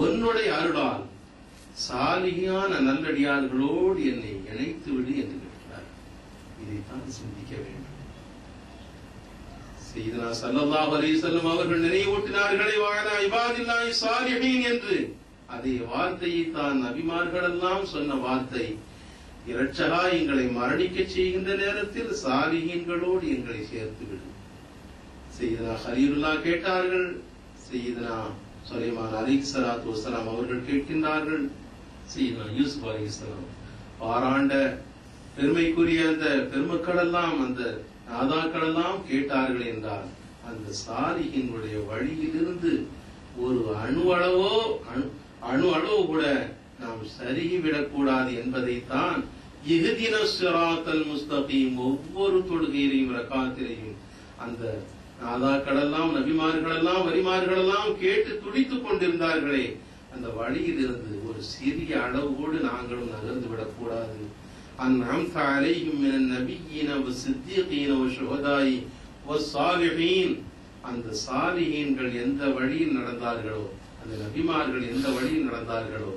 உன்னுடைய அருளால் சாலியான நல்லடியார்களோடு என்னை இணைத்து விடு என்று கேட்கிறார். இதைத்தான் சிந்திக்க வேண்டும். சையதுனா ஸல்லல்லாஹு அலைஹி வஸல்லம் அவர்கள் நினைவூட்டினார்களே வஅலா இபாதில்லாஹி ஸாலிஹீன் என்று. அதே வார்த்தையை தான் நபிமார்கள் எல்லாம் சொன்ன வார்த்தை. இரட்சகா எங்களை மரணிக்க செய்கின்ற நேரத்தில் சாலிஹீன்களோடு எங்களை சேர்த்து விடு. சையதுனா கலீலுல்லாஹ் கேட்டார்கள். சையதுனா சுலைமான் அலைஹிஸ்ஸலாத்து வஸ்ஸலாம் அவர்கள் கேட்கின்றார்கள். சையதுனா யூசுப் அலைஹிஸ்ஸலாம் பாராண்ட பெருமைக்குரிய அந்த பெருமக்கள் எல்லாம் அந்த நாதாக்கள் எல்லாம் கேட்டார்கள் என்றால் அந்த சாலிஹினுடைய வழியிலிருந்து ஒரு அணு அளவோ கூட நாம் சருகிவிடக் கூடாது என்பதைத்தான் இஹ்தினஸ் ஸிராத்தல் முஸ்தகீம் ஒவ்வொரு தொழுகையிலையும் ரக்காத்திலையும் அந்த நாதாக்கள் எல்லாம் நபிமார்கள் எல்லாம் வலிமார்கள் எல்லாம் கேட்டு துடித்துக் கொண்டிருந்தார்களே அந்த வழியிலிருந்து ஒரு சிறிய அளவோடு நாங்களும் நகர்ந்து விடக்கூடாது. அன்அம்த அலைஹிம் மினன் நபிய்யின வஸ்ஸித்தீகீன வஷ்ஷுஹதாஇ வஸ்ஸாலிஹீன். அந்த சாலிஹீன்கள் எந்த வழியில் நடந்தார்களோ, அந்த நபிமார்கள் எந்த வழியில் நடந்தார்களோ,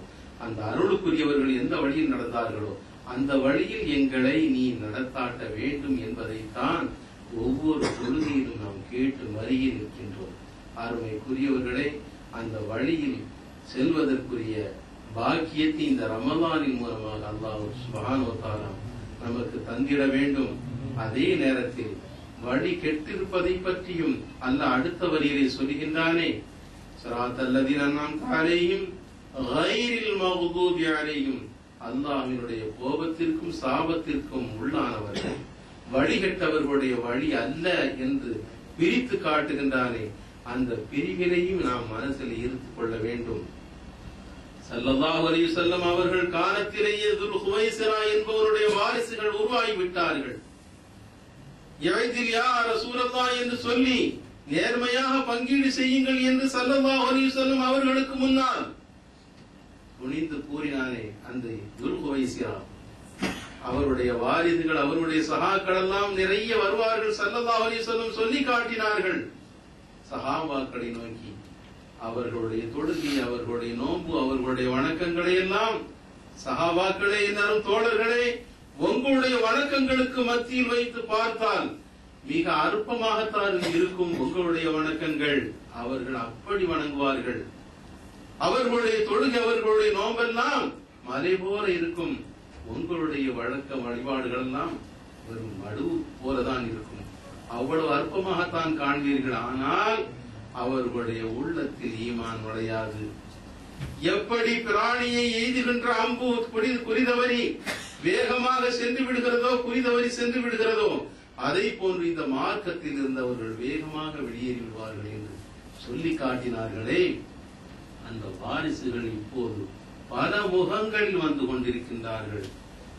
அந்த அருளுக்குரியவர்கள் எந்த வழியில் நடந்தார்களோ அந்த வழியில் எங்களை நீ நடத்தாட்ட வேண்டும் என்பதைத்தான் ஒவ்வொரு தொழுகையிலும் நாம் கேட்டு மறிய நிற்கின்றோம். அருமைக்குரியவர்களே, அந்த வழியில் செல்வதற்குரிய பாக்கியத்தை இந்த ரமலானின் மூலமாக அல்லாஹ் சுப்ஹானஹு வ தஆலா நமக்கு தந்திட வேண்டும். அதே நேரத்தில் வழி கெட்டிருப்பதை பற்றியும் அல்லாஹ் அடுத்த வரியிலே சொல்கின்றானே, ஸிராத்தல் லதீன அன்அம்த அலைஹிம் கைரில் மக்தூபி அலைஹிம். அல்லாஹ்வினுடைய கோபத்திற்கும் சாபத்திற்கும் உள்ளானவர்கள், வழிகெட்டவர்களுடைய வழி அல்ல என்று பிரித்து காட்டுகின்றானே, அந்த பிரிவினையும் நாம் மனசில் இருத்துக் கொள்ள வேண்டும். ஸல்லல்லாஹு அலைஹி வஸல்லம் அவர்கள் காலத்திலேயே துல் ஹுவைஸிரா என்பவருடைய வாரிசுகள் உருவாகிவிட்டார்கள். யஅதில் யா ரசூலல்லாஹ் என்று சொல்லி நேர்மையாக பங்கீடு செய்யுங்கள் என்று ஸல்லல்லாஹு அலைஹி வஸல்லம் அவர்களுக்கு முன்னால் துணிந்து கூறினானே அந்த துல் ஹுவைஸிரா, அவருடைய வாரிசுகள் அவருடைய சஹாக்கள் எல்லாம் நிறைய வருவார்கள். ஸல்லல்லாஹு அலைஹி வஸல்லம் சொல்லி காட்டினார்கள். சஹாபாக்களை நோக்கி அவர்களுடைய தொழுகை, அவர்களுடைய நோன்பு, அவர்களுடைய வணக்கங்களை எல்லாம் சஹாபாக்களே எல்லாரும் தோழர்களே, உங்களுடைய வணக்கங்களுக்கு மத்தியில் வைத்து பார்த்தால் மிக அற்பமாகத்தான் இருக்கும் உங்களுடைய வணக்கங்கள். அவர்கள் அப்படி வணங்குவார்கள். அவர்களுடைய தொழுகை, அவர்களுடைய நோம்பெல்லாம் மலை போல இருக்கும். உங்களுடைய வழக்க வழிபாடுகள் எல்லாம் வெறும் மடு போலதான் இருக்கும். அவ்வளவு அற்பமாகத்தான் காண்பீர்கள். ஆனால் அவர்களுடைய உள்ளத்தில் ஈமான் நுழையாது. எப்படி பிராணியை எய்துகின்ற அம்பு குறிதவரி வேகமாக சென்று விடுகிறதோ, குறிதவரி சென்று விடுகிறதோ, அதை போன்று இந்த மார்க்கத்தில் இருந்தவர்கள் வேகமாக வெளியேறி விடுவார்கள் என்று சொல்லி காட்டினார்களே. அந்த வாரிசுகள் இப்போது பல முகங்களில் வந்து கொண்டிருக்கின்றார்கள்,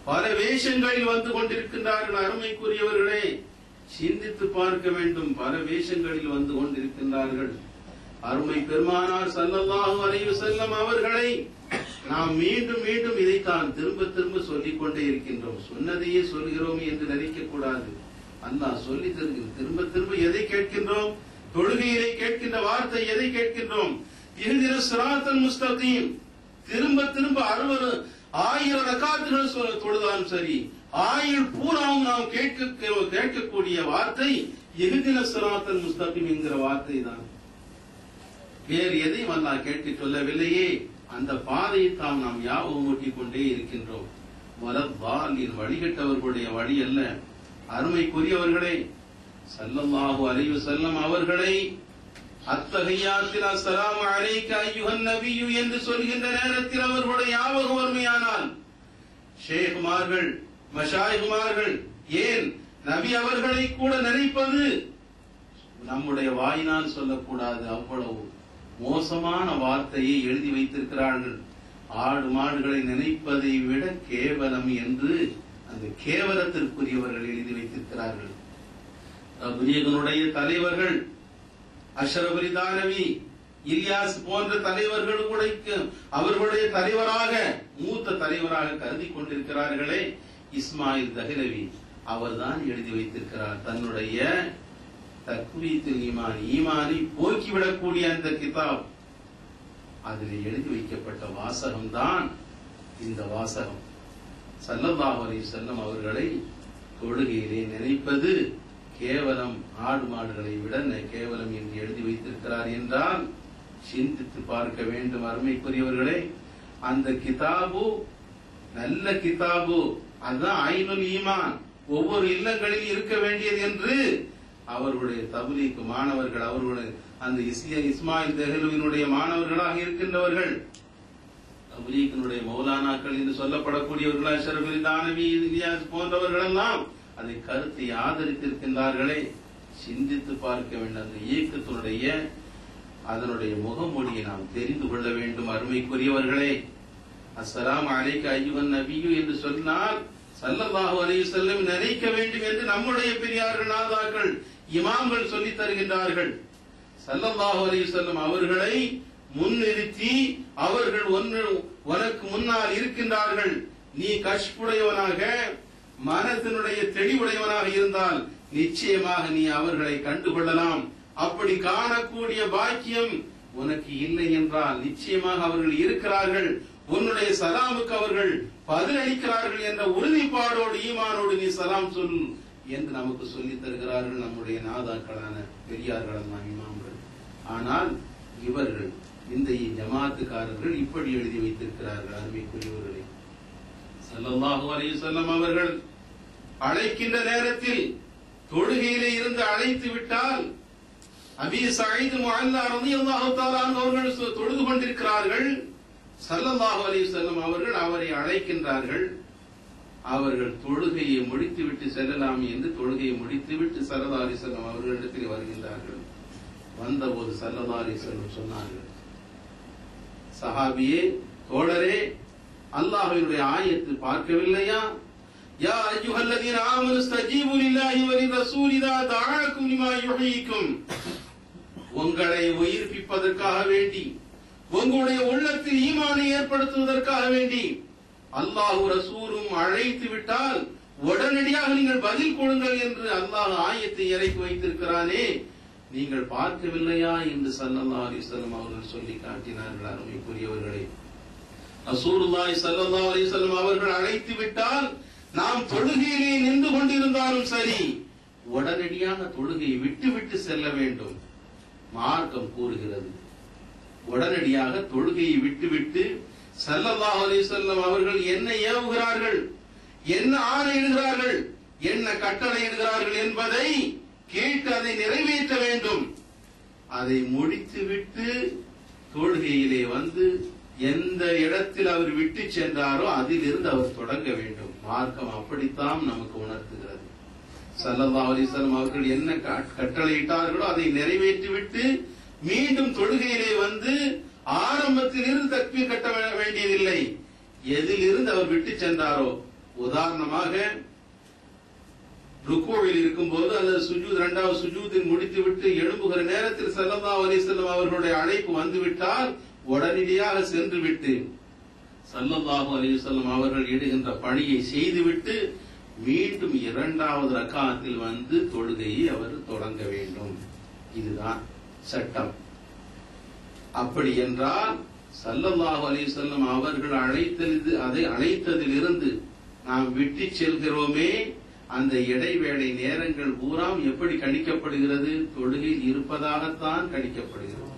பல வேஷங்களில் வந்து கொண்டிருக்கின்றார்கள். அருமைக்குரியவர்களே, சிந்தித்து பார்க்க வேண்டும். பல வேஷங்களில் வந்து கொண்டிருக்கின்றார்கள். அருமை பெருமானார் ஸல்லல்லாஹு அலைஹி வஸல்லம் அவர்களை நாம் மீண்டும் மீண்டும் இதைத்தான் திரும்ப திரும்ப சொல்லிக் கொண்டே இருக்கின்றோம். சொன்னதையே சொல்கிறோம் என்று நினைக்க கூடாது. அல்லாஹ் சொல்லி தருகிறோம். திரும்ப திரும்ப எதை கேட்கின்றோம்? தொழுகையிலே கேட்கின்ற வார்த்தை எதை கேட்கின்றோம்? இஹ்தினஸ் ஸிராத்தல் முஸ்தகீம். திரும்ப திரும்ப 1000 ரக்காத்துகள் தொழுதாலும் சரி, ஆயுள் பூராவும் நாம் கேட்கக்கூடிய வார்த்தை இஹ்தினஸ் ஸிராத்தல் முஸ்தகீம் என்கிற வார்த்தை தான். வேறு எதையும் அல்லாஹ் கேட்க சொல்லவில்லையே. அந்த பாதையை தான் நாம் யாவும் ஊட்டிக் கொண்டே இருக்கின்றோம். வலத்தாலின் வழிகட்டவர்களுடைய வழி அல்ல. அருமைக்குரியவர்களே, ஸல்லல்லாஹு அலைஹி வஸல்லம் அவர்களை அத்தஹியாத்தில் அஸ்ஸலாமு அலைக அய்யுஹன் நபியு என்று சொல்கின்ற நேரத்தில் அவர்களுடைய ஞாபகம் வருமையானால் ஷேகுமார்கள், மஷாயிகுமார்கள், ஏன் நபி அவர்களை கூட நினைப்பது நம்முடைய வாயினால் சொல்லக்கூடாது. அவ்வளவு மோசமான வார்த்தையை எழுதி வைத்திருக்கிறார்கள். ஆடு மாடுகளை நினைப்பதை விட கேவலம் என்று அந்த கேவலத்திற்குரியவர்கள் எழுதி வைத்திருக்கிறார்கள். தப்லீகினுடைய தலைவர்கள் அஷ்ரஃப் அலி தானவி, இலியாஸ் போன்ற தலைவர்கள் கூட அவர்களுடைய தலைவராக, மூத்த தலைவராக கருதி கொண்டிருக்கிறார்களே, இஸ்மாயில் தஹ்லவி அவர்தான் எழுதி வைத்திருக்கிறார். தன்னுடைய தக்வீத்துல் ஈமான், ஈமானை போக்கிவிடக்கூடிய அந்த கிதாப், அதில் எழுதி வைக்கப்பட்ட வாசகம் தான் இந்த வாசகம். ஸல்லல்லாஹு அலைஹி வஸல்லம் அவர்களை தொழுகையிலே நினைப்பது கேவலம் ஆடு மாடுகளை விட கேவலம் என்று எழுதி வைத்திருக்கிறார் என்றால் சிந்தித்து பார்க்க வேண்டும். அருமைக்குரியவர்களே, அந்த கிதாபு நல்ல கிதாபு, அதுதான் ஐனுல் ஈமான், ஒவ்வொரு இல்லங்களில் இருக்க வேண்டியது என்று அவர்களுடைய தப்லீக் மாணவர்கள், அவர்களுடைய அந்த இஸ்மாயில் தெஹ்லவியினுடைய மாணவர்களாக இருக்கின்றவர்கள், தப்லீகினுடைய மௌலானாக்கள் என்று சொல்லப்படக்கூடியவர்கள், அஷ்ரஃப் தானவி, இலியாஸ் போன்றவர்கள் எல்லாம் அதை கருத்தை ஆதரித்திருக்கின்றார்களே. சிந்தித்து பார்க்க வேண்டும். அந்த இயக்கத்தினுடைய அதனுடைய முகமொழியை நாம் தெரிந்து கொள்ள வேண்டும். அருமைக்குரியவர்களே, அஸ்ஸலாமு அலைக்க அய்யுஹன் நபியு என்று சொன்னால் ஸல்லல்லாஹு அலைஹி வஸல்லம் நினைக்க வேண்டும் என்று நம்முடைய பெரியார்கள், நாதாக்கள், இமாம்கள் சொல்லித் தருகின்றார்கள். ஸல்லல்லாஹு அலைஹி வஸல்லம் அவர்களை முன்னிறுத்தி அவர்கள் உனக்கு முன்னால் இருக்கின்றார்கள், நீ கஷ்புடையவனாக மனத்தினுடைய தெளிவுடையவனாக இருந்தால் நிச்சயமாக நீ அவர்களை கண்டுகொள்ளலாம். அப்படி காணக்கூடிய பாக்கியம் உனக்கு இல்லை என்றால் நிச்சயமாக அவர்கள் இருக்கிறார்கள், உன்னுடைய சலாமுக்கு அவர்கள் பதிலளிக்கிறார்கள் என்ற உறுதிப்பாடோடு ஈமானோடு நீ சலாம் சொல் என்று நமக்கு சொல்லித் தருகிறார்கள் நம்முடைய நாதாக்களான பெரியார்கள், இமாம்கள். ஆனால் இவர்கள் இந்த ஜமாத்துக்காரர்கள் இப்படி எழுதி வைத்திருக்கிறார்கள். அருமைக்குரியவர்களே, ஸல்லல்லாஹு அலைஹி வஸல்லம் அவர்கள் அழைக்கின்ற நேரத்தில் தொழுகையிலே இருந்து அழைத்து விட்டால், அபீ சயீத் முஅல்லா ரலியல்லாஹு தஆலா அவர்கள் தொழுது கொண்டிருக்கிறார்கள். ஸல்லல்லாஹு அலைஹி வஸல்லம் அவர்கள் அவரை அழைக்கின்றார்கள். அவர்கள் தொழுகையை முடித்துவிட்டு செல்லலாம் என்று தொழுகையை முடித்துவிட்டு ஸல்லல்லாஹு அலைஹி வஸல்லம் அவர்களிடத்தில் வருகின்றார்கள். வந்தபோது ஸல்லல்லாஹு அலைஹி வஸல்லம் சொன்னார்கள், சஹாபியே, தோழரே, அல்லாஹ்வினுடைய ஆயத்து பார்க்கவில்லையா? யா அய்யுஹல்லதீன ஆமனு இஸ்தஜீபு லில்லாஹி வ லிர்ரசூலி இதா தஆக்கும் லிமா யுஹீக்கும். உங்களை உயிர்ப்பிப்பதற்காக வேண்டி, உங்களுடைய உள்ளத்தில் ஈமானை ஏற்படுத்துவதற்காக வேண்டி அல்லாஹ் ரசூலும் அழைத்து விட்டால் உடனடியாக நீங்கள் பதில் கொடுங்கள் என்று அல்லாஹ் ஆயத்தை இறக்கி வைத்திருக்கிறானே, நீங்கள் பார்க்கவில்லையா என்று ஸல்லல்லாஹு அலைஹி வஸல்லம் அவர்கள் சொல்லி காட்டினார்கள். அருமைக்குரியவர்களே, ரசூலுல்லாஹி ஸல்லல்லாஹு அலைஹி வஸல்லம் அவர்கள் அழைத்து விட்டால் நாம் தொழுகையிலே நின்று கொண்டிருந்தாலும் சரி உடனடியாக தொழுகையை விட்டு செல்ல வேண்டும். மார்க்கம் கூறுகிறது, உடனடியாக தொழுகையை விட்டு ஸல்லல்லாஹு அலைஹி வஸல்லம் அவர்கள் என்ன ஏவுகிறார்கள், என்ன ஆணையிடுகிறார்கள், என்ன கட்டளையிடுகிறார்கள் என்பதை கேட்டு அதை நிறைவேற்ற வேண்டும். அதை முடித்துவிட்டு தொழுகையிலே வந்து எந்த இடத்தில் அவர் விட்டு சென்றாரோ அதிலிருந்து அவர் தொடங்க வேண்டும். மார்க்கம் அப்படித்தான் நமக்கு உணர்த்துகிறது. ஸல்லல்லாஹு அலைஹி வஸல்லம் அவர்கள் என்ன கட்டளையிட்டார்களோ அதை நிறைவேற்றிவிட்டு மீண்டும் தொழுகையிலே வந்து ஆரம்பத்தில் இருந்து தக்பீர் கட்ட வேண்டியதில்லை. எதிலிருந்து அவர் விட்டு சென்றாரோ, உதாரணமாக ருக்குவில் இருக்கும் போது அல்லது சுஜூத், இரண்டாவது சுஜூதில் முடித்துவிட்டு எழும்புகிற நேரத்தில் ஸல்லல்லாஹு அலைஹி வஸல்லம் அவர்களுடைய அழைப்பு வந்துவிட்டால் உடனடியாக சென்று விட்டு ஸல்லல்லாஹு அலைஹி வஸல்லம் அவர்கள் இடுகின்ற பணியை செய்துவிட்டு மீண்டும் இரண்டாவது ரக்காத்தில் வந்து தொழுகையை அவர் தொடங்க வேண்டும். இதுதான் சட்டம். அப்படி என்றால் ஸல்லல்லாஹு அலைஹி வஸல்லம் அவர்கள் அழைத்ததிலிருந்து நாம் விட்டு செல்கிறோமே, அந்த இடைவேளை நேரங்கள் பூராம் எப்படி கணிக்கப்படுகிறது? தொழுகையில் இருப்பதாகத்தான் கணிக்கப்படுகிறது.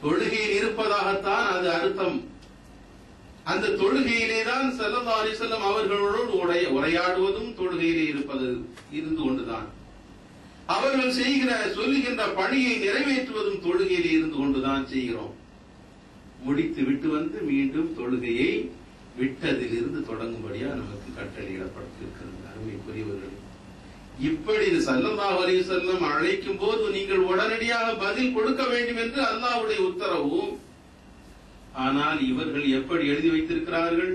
தொழுகையில் இருப்பதாகத்தான் அது அர்த்தம். அந்த தொழுகையிலே தான் ஸல்லல்லாஹு அலைஹி வஸல்லம் அவர்களோடு உரையாடுவதும் தொழுகையிலே இருந்து கொண்டுதான். அவர்கள் சொல்லுகின்ற பணியை நிறைவேற்றுவதும் தொழுகையிலே இருந்து கொண்டுதான் செய்கிறோம். முடித்து விட்டு வந்து மீண்டும் தொழுகையை விட்டதிலிருந்து தொடங்கும்படியா நமக்கு கட்டளையிடப்பட்டிருக்கிறது. அருமைக்குரியவர்களே, இப்படி ஸல்லல்லாஹு அலைஹி வஸல்லம் அழைக்கும் போது நீங்கள் உடனடியாக பதில் கொடுக்க வேண்டும் என்று அல்லாஹ்வுடைய உத்தரவு. ஆனால் இவர்கள் எப்படி எழுதி வைத்திருக்கிறார்கள்?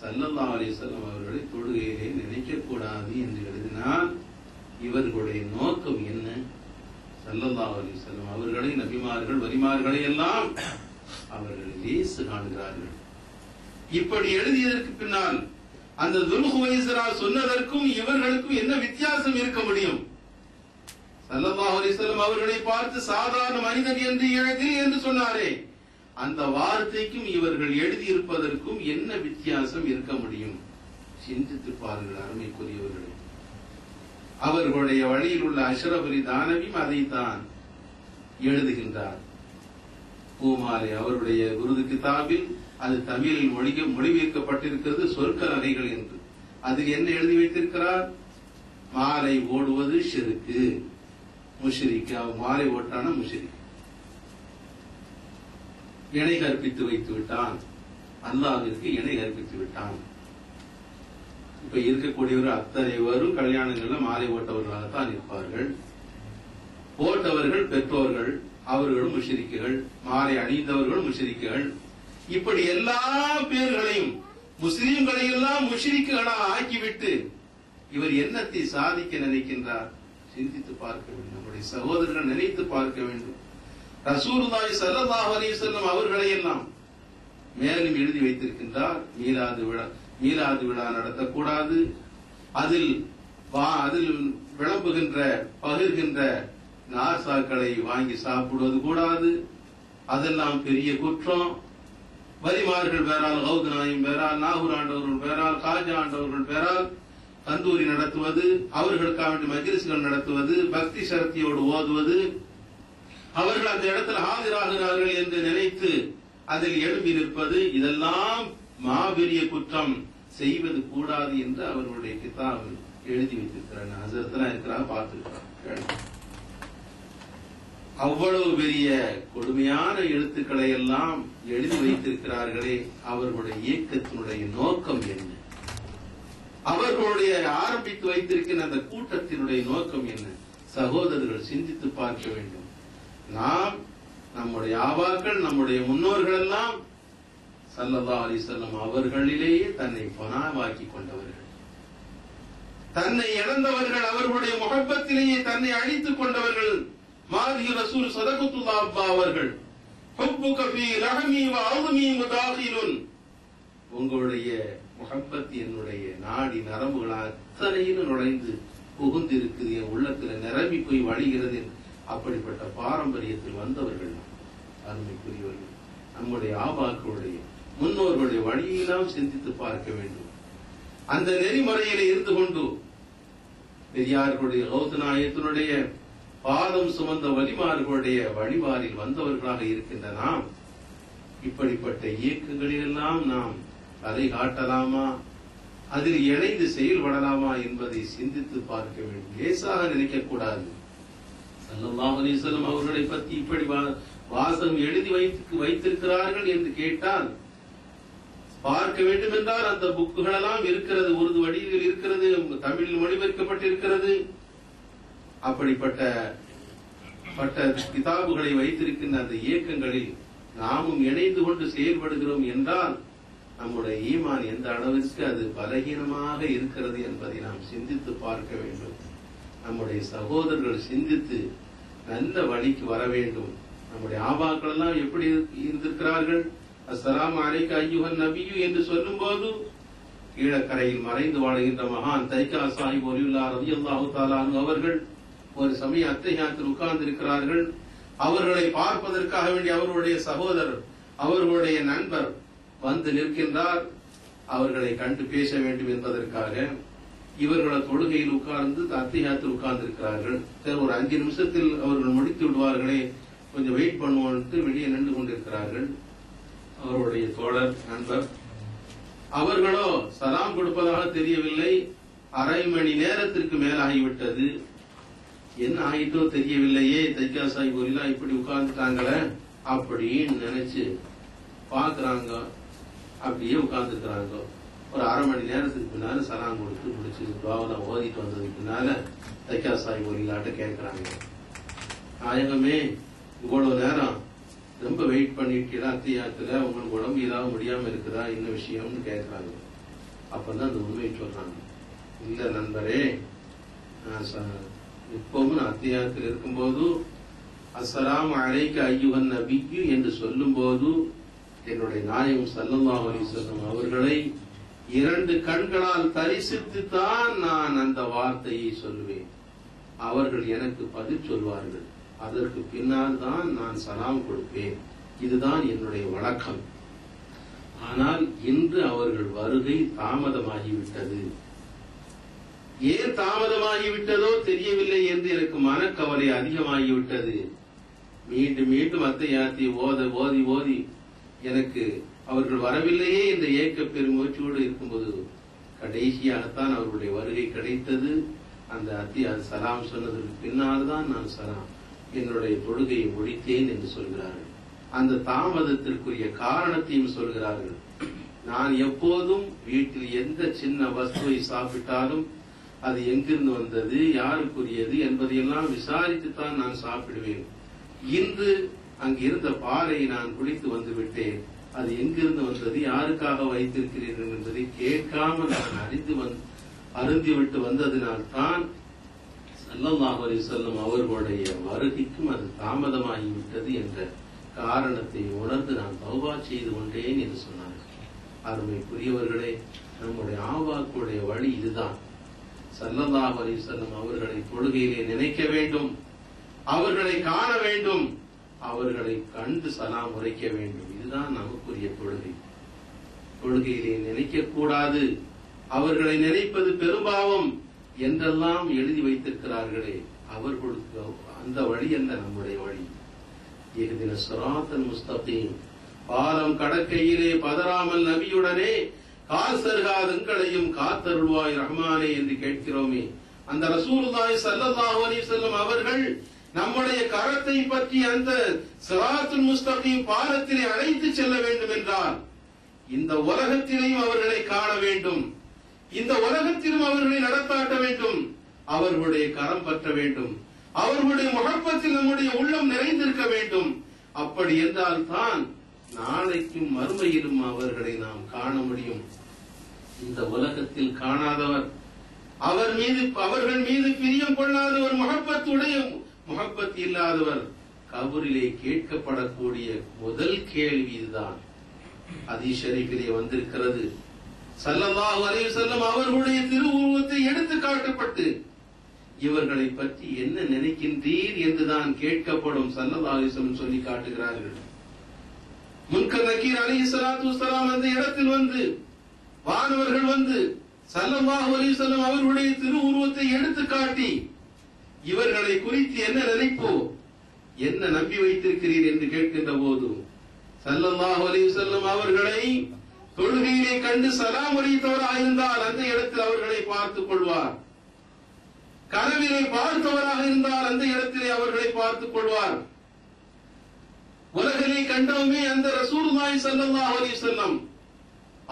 ஸல்லல்லாஹு அலைஹி வஸல்லம் அவர்களை தொழுகையிலே நினைக்க கூடாது என்று எழுதினால் இவர்களுடைய நோக்கம் என்ன? ஸல்லல்லாஹு அலைஹி வஸல்லம் அவர்களை, நபிமார்கள், வலிமார்களை எல்லாம் அவர்கள் லேசு காண்கிறார்கள். இப்படி எழுதியதற்கு பின்னால் அந்த துல்ஹுவைஸரா சொன்னதற்கும் இவர்களுக்கும் என்ன வித்தியாசம் இருக்க முடியும்? ஸல்லல்லாஹு அலைஹி வஸல்லம் அவர்களை பார்த்து சாதாரண மனிதன் என்று எழுதி என்று சொன்னாரே, அந்த வார்த்தைக்கும் இவர்கள் எழுதியிருப்பதற்கும் என்ன வித்தியாசம் இருக்க முடியும்? சிந்தித்து பாருங்கள் அருமைக்குரியவர்களே. அவர்களுடைய வழியில் உள்ள அஷ்ரஃப் அலி தானவியும் அதைத்தான் எழுதுகின்றார். பூமாலை அவருடைய உருது கிதாபில் அது தமிழில் மொழிபெயர்க்கப்பட்டிருக்கிறது சொர்க்க நகைகள் என்று. அதில் என்ன எழுதி வைத்திருக்கிறார்? மாலை ஓடுவது ஷிர்க், முஷ்ரிக். மாலை ஓட்டான முஷ்ரிக், இணை கற்பித்து வைத்து விட்டான், அல்லாஹ்விற்கு இணை கற்பித்து விட்டான். இப்ப இருக்கக்கூடியவர் அத்தனை பேரும் கல்யாணங்கள்ல மாலை ஓட்டவர்களாகத்தான் இருப்பார்கள். ஓட்டவர்கள் பெற்றோர்கள், அவர்களும் முஷ்ரிக்குகள், மாலை அணிந்தவர்கள் முஷ்ரிக்குகள். இப்படி எல்லா பேர்களையும் முஸ்லிம்களை எல்லாம் முஷ்ரிக்குகளாக ஆக்கிவிட்டு இவர் என்னத்தை சாதிக்க நினைக்கின்றார்? சிந்தித்து பார்க்க வேண்டும். நம்முடைய சகோதரர்கள் நினைத்து பார்க்க வேண்டும். ரசூலுல்லாஹி ஸல்லல்லாஹு அலைஹி வஸல்லம் அவர்களை எல்லாம் மேலும் எழுதி வைத்திருக்கின்றார். மீலாது விழா நடத்தக்கூடாது, அதில் விளம்புகின்ற பகிர்கின்ற நார்சாக்களை வாங்கி சாப்பிடுவது கூடாது, அதெல்லாம் பெரிய குற்றம். வலிமார்கள் பேரால், கௌது நாயும் பேரால், நாகூர் ஆண்டவர்கள் பேரால், காஜா ஆண்டவர்கள் பேரால் கந்தூரி நடத்துவது, அவர்களுக்காக வேண்டிய மஜ்லிஸ்கள் நடத்துவது, பக்தி சரத்தியோடு ஓதுவது, அவர்கள் அந்த இடத்தில் ஆஜராகிறார்கள் என்று நினைத்து அதில் எழுப்பி நிற்பது, இதெல்லாம் மாபெரிய குற்றம், செய்வது கூடாது என்று அவர்களுடைய கிதாபில் எழுதி வைத்திருக்கிறார். ஹஸரத்லாம் இருக்கிறாங்க, பார்த்திருக்கிறார். அவ்வளவு பெரிய கொடுமையான எழுத்துக்களை எல்லாம் எழுதி வைத்திருக்கிறார்களே, அவர்களுடைய இயக்கத்தினுடைய நோக்கம் என்ன? அவர்களுடைய ஆரம்பித்து வைத்திருக்கின்ற அந்த கூட்டத்தினுடைய நோக்கம் என்ன? சகோதரர்கள் சிந்தித்து பார்க்க வேண்டும். நாம் நம்முடைய ஆபாக்கள், நம்முடைய முன்னோர்கள் எல்லாம் ஸல்லல்லாஹு அலைஹி வஸல்லம் அவர்களிலேயே தன்னை பனாவாக்கி கொண்டவர்கள், தன்னை இழந்தவர்கள், அவர்களுடைய முஹப்பத்திலேயே தன்னை அழித்துக் கொண்டவர்கள். மாதி ரசூல் ஸதகத்துல்லாஹ் அப்பா அவர்கள், ஹுப்புக ஃபீ ரஹமி வ அஸமி முதாகிலுன், உங்களுடைய முஹப்பத் என்னுடைய நாடி நரம்புகள் அத்தனையும் நுழைந்து புகுந்திருக்குது, என் உள்ளத்தில் நிரம்பி போய் வழிகிறது. அப்படிப்பட்ட பாரம்பரியத்தில் வந்தவர்கள் அருமைக்குரியவர்கள். நம்முடைய ஆபாக்களுடைய முன்னோர்களுடைய வழியெல்லாம் சிந்தித்து பார்க்க வேண்டும். அந்த நெறிமுறையில இருந்து கொண்டு பெரியார்களுடைய கௌது நாயகத்தினுடைய பாதம் சுமந்த வலிமார்களுடைய வழிபாரில் வந்தவர்களாக இருக்கின்ற நாம் இப்படிப்பட்ட இயக்கங்களிலெல்லாம் நாம் அதை காட்டலாமா, அதில் இணைந்து செயல்படலாமா என்பதை சிந்தித்து பார்க்க வேண்டும். லேசாக நினைக்கக்கூடாது. ஸல்லல்லாஹு அலைஹி வஸல்லம் அவர்களை பற்றி இப்படி வாசகம் எழுதி வைத்திருக்கிறார்கள் என்று கேட்டால் பார்க்க வேண்டும் என்றால் அந்த புக்குகள் எல்லாம் இருக்கிறது, உருது வடிவில் இருக்கிறது, தமிழில் மொழிபெயர்க்கப்பட்டிருக்கிறது. அப்படிப்பட்ட கிதாபுகளை வைத்திருக்கின்ற அந்த இயக்கங்களில் நாமும் இணைந்து கொண்டு செயல்படுகிறோம் என்றால் நம்முடைய ஈமான் எந்த அளவிற்கு அது பலகீனமாக இருக்கிறது என்பதை நாம் சிந்தித்து பார்க்க வேண்டும். நம்முடைய சகோதரர்கள் சிந்தித்து நல்ல வழிக்கு வர வேண்டும். நம்முடைய ஆபாக்கள் எல்லாம் எப்படி இருந்திருக்கிறார்கள்? அஸ்ஸலாமு அலைக்க அய்யுஹன் நபியு என்று சொல்லும் போது கீழக்கரையில் மறைந்து வாழ்கின்ற மகான் தைக்கா சாஹிப் வலியுல்லாஹ் ரலியல்லாஹு தஆலா அன்ஹு அவர்கள் ஒரு சமய அத்தஹியாத்தில் உட்கார்ந்து இருக்கிறார்கள். அவர்களை பார்ப்பதற்காக வேண்டி அவர்களுடைய சகோதரர், அவர்களுடைய நண்பர் வந்து நிற்கின்றார். அவர்களை கண்டு பேச வேண்டும் என்பதற்காக இவர்கள தொழுகையில் உட்கார்ந்து அத்தியாயத்தில் உட்கார்ந்து இருக்கிறார்கள். ஒரு 5 நிமிஷத்தில் அவர்கள் முடித்து விடுவார்களே, கொஞ்சம் வெயிட் பண்ணுவோம் வெளியே நின்று கொண்டிருக்கிறார்கள். அவருடைய தோழர் நண்பர் அவர்களோ சலாம் கொடுப்பதாக தெரியவில்லை. அரை மணி நேரத்திற்கு மேலாகிவிட்டது. என்ன ஆகிட்டோ தெரியவில்லையே, தைக்கா சாஹிப் வலியுல்லாஹ் இப்படி உட்கார்ந்துட்டாங்களே அப்படின்னு நினைச்சு பாக்குறாங்க. அப்படியே உட்கார்ந்து இருக்கிறாங்க. ஒரு அரை மணி நேரத்துக்கு பின்னால சலாம் கொடுத்து முடிச்சு துஆவெல்லாம் ஓதிட்டு வந்ததுக்கு பின்னால தைக்கா சாஹிப் வலியுல்லாஹ்ட்ட கேட்கிறாங்க, நாயகமே இவ்வளவு நேரம் ரொம்ப வெயிட் பண்ணிட்டீங்களா, அத்தியாயத்துல உங்களுக்கு உடம்பு ஏதாவது முடியாம இருக்குதா, என்ன விஷயம்னு கேட்கிறாங்க. அப்பதான் அந்த உண்மையை சொல்றாங்க, இல்ல நண்பரே, இப்பவும் அத்தியாயத்தில் இருக்கும்போது அஸ்ஸலாமு அலைக்க அய்யுஹன் நபியு என்று சொல்லும் போது என்னுடைய நாயகம் ஸல்லல்லாஹு அலைஹி வஸல்லம் அவர்களை 2 கண்களால் தரிசித்துத்தான் நான் அந்த வார்த்தையை சொல்லுவேன். அவர்கள் எனக்கு பதில் சொல்வார்கள். அதற்கு பின்னால் தான் நான் சலாம் கொடுப்பேன். இதுதான் என்னுடைய வழக்கம். ஆனால் இன்று அவர்கள் வருகை தாமதமாகிவிட்டது. ஏன் தாமதமாகிவிட்டதோ தெரியவில்லை என்று எனக்கு மனக்கவலை அதிகமாகிவிட்டது. மீண்டும் மீண்டும் அத்தையாத்தி ஓதி ஓதி எனக்கு அவர்கள் வரவில்லையே என்ற ஏக்க பெருமூச்சோடு இருக்கும்போது கடைசியாகத்தான் அவர்களுடைய வருகை கிடைத்தது. அந்த அத்தியார் சலாம் சொன்னதற்கு பின்னால் தான் நான் சலாம் என்னுடைய தொழுகையை முடித்தேன் என்று சொல்கிறார்கள். அந்த தாமதத்திற்குரிய காரணத்தையும் சொல்கிறார்கள். நான் எப்போதும் வீட்டில் எந்த சின்ன வஸ்துவை சாப்பிட்டாலும் அது எங்கிருந்து வந்தது, யாருக்குரியது என்பதையெல்லாம் விசாரித்துத்தான் நான் சாப்பிடுவேன். இன்று அங்கிருந்த பாலை நான் குடித்து வந்து விட்டேன். அது எங்கிருந்து வந்தது, யாருக்காக வைத்திருக்கிறீர்கள் என்பதை கேட்காமல் நான் அருந்திவிட்டு வந்ததினால்தான் ஸல்லல்லாஹு அலைஹி வஸல்லம் அவர்களுடைய வருகைக்கும் அது தாமதமாகிவிட்டது என்ற காரணத்தை உணர்ந்து நான் தௌபா செய்து கொண்டேன் என்று சொன்னார்கள். அருமைக்குரியவர்களே, நம்முடைய ஆவாக்குடைய வழி இதுதான். ஸல்லல்லாஹு அலைஹி வஸல்லம் அவர்களை தொழுகையிலே நினைக்க வேண்டும், அவர்களை காண வேண்டும், அவர்களை கண்டு சலாம் உரைக்க வேண்டும். இதுதான் நமக்குரிய தொழுகை. தொழுகையிலே நினைக்க கூடாது, அவர்களை நினைப்பது பெரும்பாவம் என்றெல்லாம் எழுதி வைத்திருக்கிறார்களே, அவர்களுக்கு அந்த வழி அல்ல நம்முடைய வழி. இஹ்தின ஸிராத்தல் முஸ்தகீம். பாலம் கடக்கையிலே பதறாமல் நபியுடனே கால் சருகாத எங்களையும் காத்தருள்வாய் ரஹ்மானே என்று கேட்கிறோமே, அந்த ரசூலுல்லாஹி ஸல்லல்லாஹு அலைஹி வஸல்லம் அவர்கள் நம்முடைய கரத்தை பற்றி அந்த ஸிராத்துல் முஸ்தகீம் பாலத்திலே அழைத்து செல்ல வேண்டும் என்றால் இந்த உலகத்திலேயும் அவர்களை காண வேண்டும், இந்த உலகத்திலும் அவர்களை நடத்தாட்ட வேண்டும், அவர்களுடைய கரம் பற்ற வேண்டும், அவர்களுடைய முகப்பத்தில் நம்முடைய உள்ளம் நிறைந்திருக்க வேண்டும். அப்படி என்றால் தான் நாளைக்கும் மறுமையிலும் அவர்களை நாம் காண முடியும். இந்த உலகத்தில் காணாதவர், அவர்கள் மீது பிரியம் கொள்ளாத ஒரு முகப்பத் இல்லாதவர் கபரிலே கேட்கப்படக்கூடிய முதல் கேள்வி இதுதான். ஹதீஸ் ஷரீஃபிலே வந்திருக்கிறது, ஸல்லல்லாஹு அலைஹி வஸல்லம் அவர்களுடைய திருவுருவத்தை எடுத்து காட்டப்பட்டு இவர்களை பற்றி என்ன நினைக்கின்றீர் என்றுதான் கேட்கப்படும். ஸல்லல்லாஹு அலைஹி வஸல்லம் சொல்லி காட்டுகிறார்கள். முன்கர் நக்கீர் அலைஹிஸ்ஸலாத்து வஸ்ஸலாம் அந்த இடத்தில் வந்து வானவர்கள் வந்து ஸல்லல்லாஹு அலைஹி வஸல்லம் அவர்களுடைய திருவுருவத்தை எடுத்து காட்டி இவர்களை குறித்து என்ன நினைப்போ, என்ன நம்பி வைத்திருக்கிறீர் என்று கேட்கின்ற போது ஸல்லல்லாஹு அலைஹி வஸல்லம் அவர்களை தொழுகையிலே கண்டு சலாம் உரைத்தவராக இருந்தால் அந்த இடத்தில் அவர்களை பார்த்துக் கொள்வார். கனவிலே பார்த்தவராக இருந்தால் அந்த இடத்திலே அவர்களை பார்த்துக் கொள்வார். உலகிலே கண்டவுமே அந்த ரசூலுல்லாஹி ஸல்லல்லாஹு அலைஹி வஸல்லம்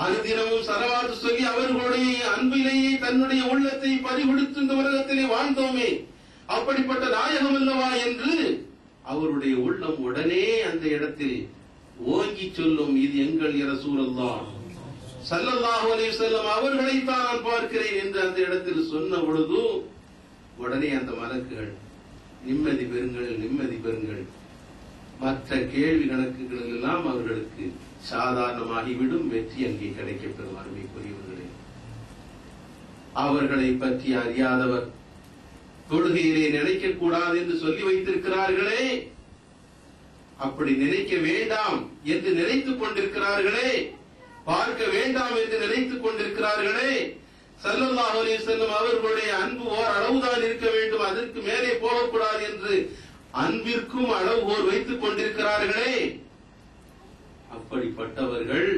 அனுதினமும் ஸலவாத் சொல்லி அவர்களுடைய அன்பிலேயே தன்னுடைய உள்ளத்தை பறிகொடுத்து இந்த உலகத்திலே வாழ்ந்தோமே, அப்படிப்பட்ட நாயகம் அல்லவா என்று அவருடைய உள்ளம் உடனே அந்த இடத்தில் ஓங்கி சொல்லும், இது எங்கள் ரசூலுல்லாஹ் ஸல்லல்லாஹு அலைஹி வஸல்லம் அவர்களை தான் நான் பார்க்கிறேன் என்று அந்த இடத்தில் சொன்ன பொழுது உடனே அந்த மலக்குகள் நிம்மதி பெறுங்கள், நிம்மதி பெறுங்கள், மற்ற கேள்வி கணக்குகள் எல்லாம் அவர்களுக்கு சாதாரணமாகிவிடும், வெற்றி அங்கே கிடைக்கப் பெறும். அருமைக்குரியவர்களே, அவர்களை பற்றி அறியாதவர் தொழுகையிலே நினைக்க கூடாது என்று சொல்லி வைத்திருக்கிறார்களே, அப்படி நினைக்க வேண்டாம் என்று நினைத்துக் கொண்டிருக்கிறார்களே, பார்க்க வேண்டாம் என்று நினைத்துக் கொண்டிருக்கிறார்களே, ஸல்லல்லாஹு அலைஹி வஸல்லம் அவர்களுடைய அன்பு ஓர் அளவுதான் இருக்க வேண்டும், அதற்கு மேலே போகக்கூடாது என்று அன்பிற்கும் அளவுகோல் வைத்துக் கொண்டிருக்கிறார்களே, அப்படிப்பட்டவர்கள்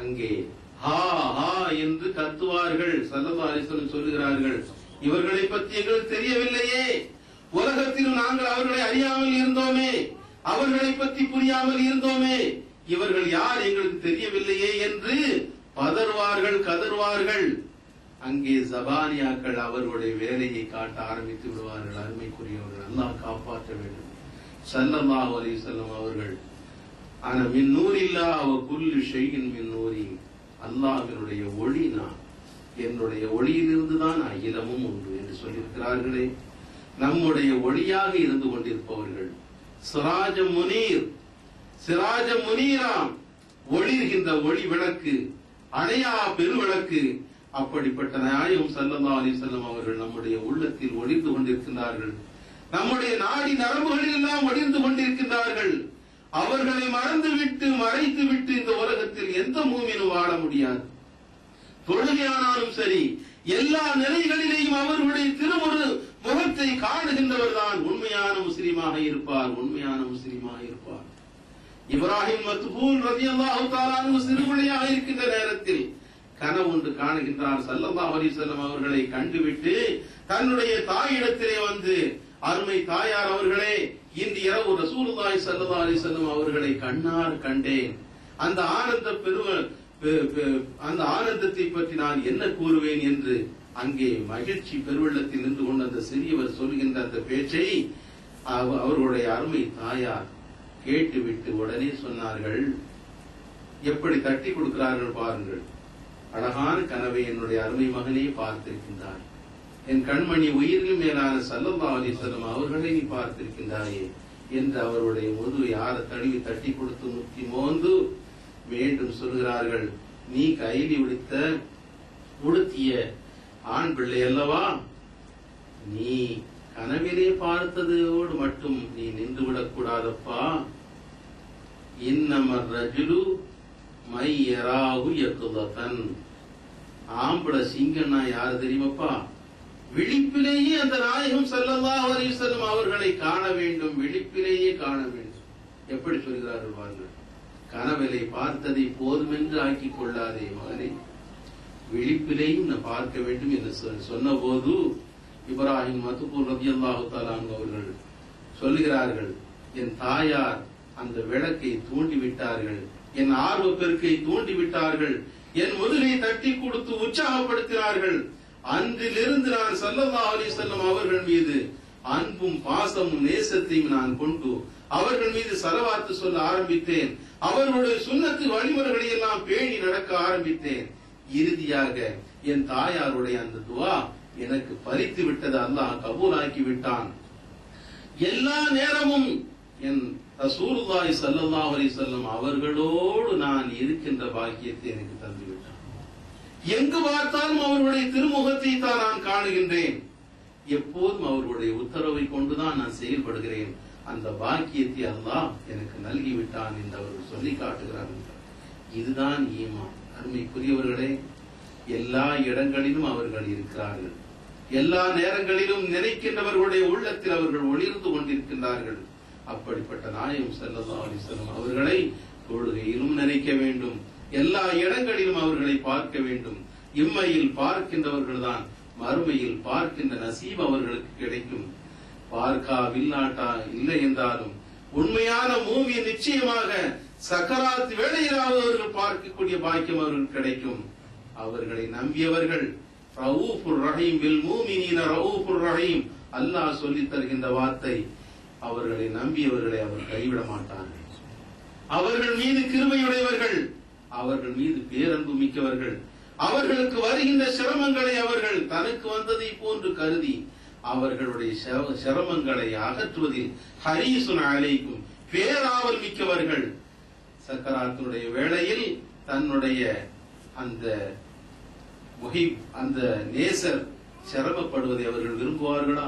அங்கே ஹா ஹா என்று கத்துவார்கள். ஸல்லல்லாஹு அலைஹி வஸல்லம் சொல்லுகிறார்கள், இவர்களை பற்றி எங்களுக்கு தெரியவில்லையே, உலகத்திலும் நாங்கள் அவர்களை அறியாமல் இருந்தோமே, அவர்களை பற்றி புரியாமல் இருந்தோமே, இவர்கள் யார் எங்களுக்கு தெரியவில்லையே என்று பதறுவார்கள், கதறுவார்கள். அங்கே ஜபானியாக்கள் அவர்களுடைய வேலையை காட்ட ஆரம்பித்து விடுவார்கள். அருமைக்குரியவர்கள், அல்லாஹ் காப்பாற்ற வேண்டும். ஸல்லல்லாஹு அலைஹி வஸல்லம் அவர்கள் ஆனா மின் நூரில்லாஹ் வ குல்லு ஷைஇன் மின் நூரி, அல்லாஹ்வினுடைய ஒளி நான், என்னுடைய ஒளியிலிருந்து தான் அகிலமும் உண்டு என்று சொல்லியிருக்கிறார்களே, நம்முடைய ஒளியாக இருந்து கொண்டிருப்பவர்கள் சிராஜ முனீர், சிராஜ முனீராம், ஒளிர்கின்ற ஒளி விளக்கு, அணையா பெருவிளக்கு, அப்படிப்பட்ட நாயகம் ஸல்லல்லாஹு அலைஹி வஸல்லம் அவர்கள் நம்முடைய உள்ளத்தில் ஒளிந்து கொண்டிருக்கிறார்கள். நம்முடைய நாடி நரம்புகளில் எல்லாம் ஒளிந்து கொண்டிருக்கிறார்கள். அவர்களை மறந்துவிட்டு மறைத்துவிட்டு இந்த உலகத்தில் எந்த மூமினும் வாழ முடியாது. தொழுகையானாலும் சரி, எல்லா நிலைகளிலேயும் அவர்களுடைய திருமுரு முகத்தை காணுகின்றவர் தான் உண்மையான முஸ்லிமாக இருப்பார். உண்மையான முஸ்லிமாக இருப்பார். இப்ராஹிம் மத்பூல் ரலியல்லாஹு தஆலா அன்ஹு சிறுபிள்ளையாக இருக்கின்ற நேரத்தில் கனவு ஒன்று காணுகின்றார். ஸல்லல்லாஹு அலைஹி வஸல்லம் அவர்களை கண்டுவிட்டு தன்னுடைய தாயிடத்திலே வந்து, அருமை தாயார் அவர்களே, இன்று இரவு ரசூலுல்லாஹி ஸல்லல்லாஹு அலைஹி வஸல்லம் அவர்களை கண்ணார் கண்டேன். அந்த ஆனந்தத்தை பற்றி நான் என்ன கூறுவேன் என்று அங்கே மகிழ்ச்சி பெருவெள்ளத்தில் நின்று கொண்டு அந்த சிறியவர் சொல்கின்ற அந்த பேச்சை அவர்களுடைய அருமை தாயார் கேட்டுவிட்டு உடனே சொன்னார்கள், எப்படி தட்டி கொடுக்கிறார்கள் பாருங்கள். அழகான கனவை என்னுடைய அருமை மகனே பார்த்திருக்கின்றார். என் கண்மணி உயிரிலும் மேலான ஸல்லல்லாஹு அலைஹி வஸல்லம் அவர்களை நீ பார்த்திருக்கின்றாயே என்று அவருடைய முதுவை யார தழுவி தட்டி கொடுத்து முத்தி மோந்து மீண்டும் சொல்கிறார்கள், நீ கைலி உடுத்திய ஆண் பிள்ளை அல்லவா, நீ கனவிலே பார்த்ததோடு மட்டும் நீ நின்று விடக்கூடாதப்பா. இன்னமர் ரஜுலு மையராஹு யக்லதன். ஆம்பள சிங்கன்னா யாரு தெரியுமாப்பா? விழிப்பிலேயே அந்த நாயகம் ஸல்லல்லாஹு அலைஹி வஸல்லம் அவர்களை காண வேண்டும், விழிப்பிலேயே காண வேண்டும். எப்படி சொல்கிறார்கள் பாருங்கள். கனவிலை பார்த்ததை போதும் என்று ஆக்கிக் கொள்ளாதே மகனே, விழிப்பிலேயும் நான் பார்க்க வேண்டும் என்று சொன்ன போது இப்ராஹிம் மத்பூல் ரலியல்லாஹு தஆலா அன்ஹு அவர்கள் சொல்கிறார்கள், என் தாயார் அந்த விளக்கை தூண்டிவிட்டார்கள், என் ஆர்வ பெருக்கை தூண்டிவிட்டார்கள், என் முதுகை தட்டி கொடுத்து உற்சாகப்படுத்தினார்கள். அன்றிலிருந்து நான் ஸல்லல்லாஹு அலைஹி வஸல்லம் அவர்கள் மீது அன்பும் பாசமும் நேசத்தையும் நான் கொண்டு அவர்கள் மீது ஸலவாத்து சொல்ல ஆரம்பித்தேன். அவர்களுடைய சுன்னத்து வழிமுறைகளை எல்லாம் பேணி நடக்க ஆரம்பித்தேன். இறுதியாக என் தாயாருடைய அந்த துவா எனக்கு பறித்து விட்டது, அல்லாஹ் கபூலாக்கி விட்டான். எல்லா நேரமும் என் ரசூலுல்லாஹி ஸல்லல்லாஹு அலைஹி வஸல்லம் அவர்களோடு நான் இருக்கின்ற பாக்கியத்தை எனக்கு தந்து விட்டான். எங்கு பார்த்தாலும் அவர்களுடைய திருமுகத்தை தான் நான் காணுகின்றேன். எப்போதும் அவர்களுடைய உத்தரவை கொண்டுதான் நான் செயல்படுகிறேன். அந்த பாக்கியத்தை அல்லாஹ் எனக்கு நல்கிவிட்டான் என்று அவர்கள் சொல்லி காட்டுகிறார்கள். இதுதான் ஈமான். அருமைக்குரியவர்களே, எல்லா இடங்களிலும் அவர்கள் இருக்கிறார்கள். எல்லா நேரங்களிலும் நினைக்கின்றவர்களுடைய உள்ளத்தில் அவர்கள் ஒளிர்ந்து கொண்டிருக்கின்றார்கள். அப்படிப்பட்ட நாயகம் ஸல்லல்லாஹு அலைஹி வஸல்லம் அவர்களை தொழுகையிலும் நினைக்க வேண்டும், எல்லா இடங்களிலும் அவர்களை பார்க்க வேண்டும். இம்மையில் பார்க்கின்றவர்கள் தான் மறுமையில் பார்க்கின்ற நசீப் அவர்களுக்கு கிடைக்கும். பார்க்காவில்லாட்டா இல்லை என்றாலும் உண்மையான மூமியை நிச்சயமாக சக்கராத் வேளையிலாவது அவர்கள் பார்க்கக்கூடிய பாக்கியம் அவர்களுக்கு கிடைக்கும். அவர்களை நம்பியவர்கள் ரவுஃபுர் ரஹீம் பில் மூமினீன ரவுஃபுர் ரஹீம், அல்லாஹ் சொல்லித் தருகின்ற வார்த்தை. அவர்களை நம்பியவர்களை அவர் கைவிட மாட்டார்கள். அவர்கள் மீது கிருபையுடையவர்கள், அவர்கள் மீது பேரன்பு மிக்கவர்கள். அவர்களுக்கு வருகின்ற சிரமங்களை அவர்கள் தனக்கு வந்ததை போன்று கருதி அவர்களுடைய சிரமங்களை அகற்றுவதில் ஹரீசுன் அலைக்கும் பேராவல் மிக்கவர்கள். சக்கராத்தினுடைய வேளையில் தன்னுடைய அந்த அந்த நேசர் சிரமப்படுவதை அவர்கள் விரும்புவார்களா?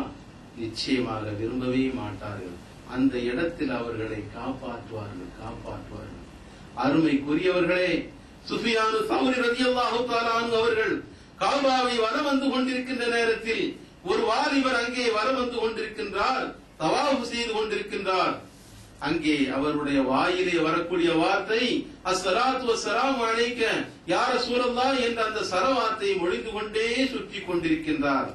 நிச்சயமாக விரும்பவே மாட்டார்கள். அந்த இடத்தில் அவர்களை காப்பாற்றுவார்கள். அருமைக்குரியவர்களே, சுஃபியானு சௌரி ரலியல்லாஹு தஆலா அன்ஹு அவர்கள் காபாவை வலம் வந்து கொண்டிருக்கின்ற நேரத்தில் ஒரு வாலிபர் அங்கே வலம் வந்து கொண்டிருக்கின்றார், தவாஃப் செய்து கொண்டிருக்கின்றார். அங்கே அவருடைய வாயிலே வரக்கூடிய வார்த்தை அஸ்ஸலாத்து வஸ்ஸலாமு அலைக்க யா ரசூலல்லாஹ் என்ற அந்த சலவாத்தை மொழிந்து கொண்டே சுற்றி கொண்டிருக்கின்றார்.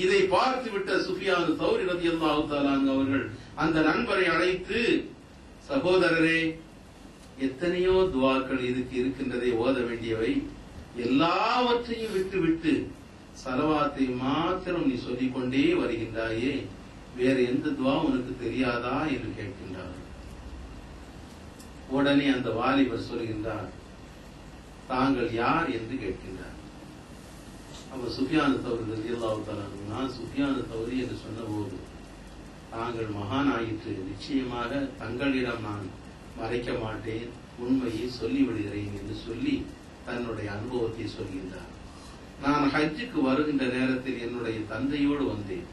இதை பார்த்துவிட்ட சுஃபியானு சௌரி ரலியல்லாஹு தஆலா அன்ஹு அவர்கள் அந்த நண்பரை அழைத்து, சகோதரரே, எத்தனையோ துஆக்கள் இதுக்கு இருக்கின்றதை ஓத வேண்டியவை, எல்லாவற்றையும் விட்டு சலவாத்தை மாத்திரம் நீ சொல்லிக் கொண்டே வருகின்றாயே, வேற எந்த துவா உனக்கு தெரியாதா என்று கேட்கின்றார். உடனே அந்த வாலிபர் சொல்கின்றார், தாங்கள் யார் என்று கேட்கின்றார். அவர் சுஃபியானு சௌரி ரலியல்லாஹு தஆலா அன்ஹு, நான் சுஃபியானு சௌரி என்று சொன்னபோது தாங்கள் மகான் ஆயிற்று, நிச்சயமாக தங்களிடம் நான் மறைக்க மாட்டேன், உண்மையை சொல்லிவிடுகிறேன் என்று சொல்லி தன்னுடைய அனுபவத்தை சொல்கின்றார். நான் ஹஜ்ஜுக்கு வருகின்ற நேரத்தில் என்னுடைய தந்தையோடு வந்தேன்.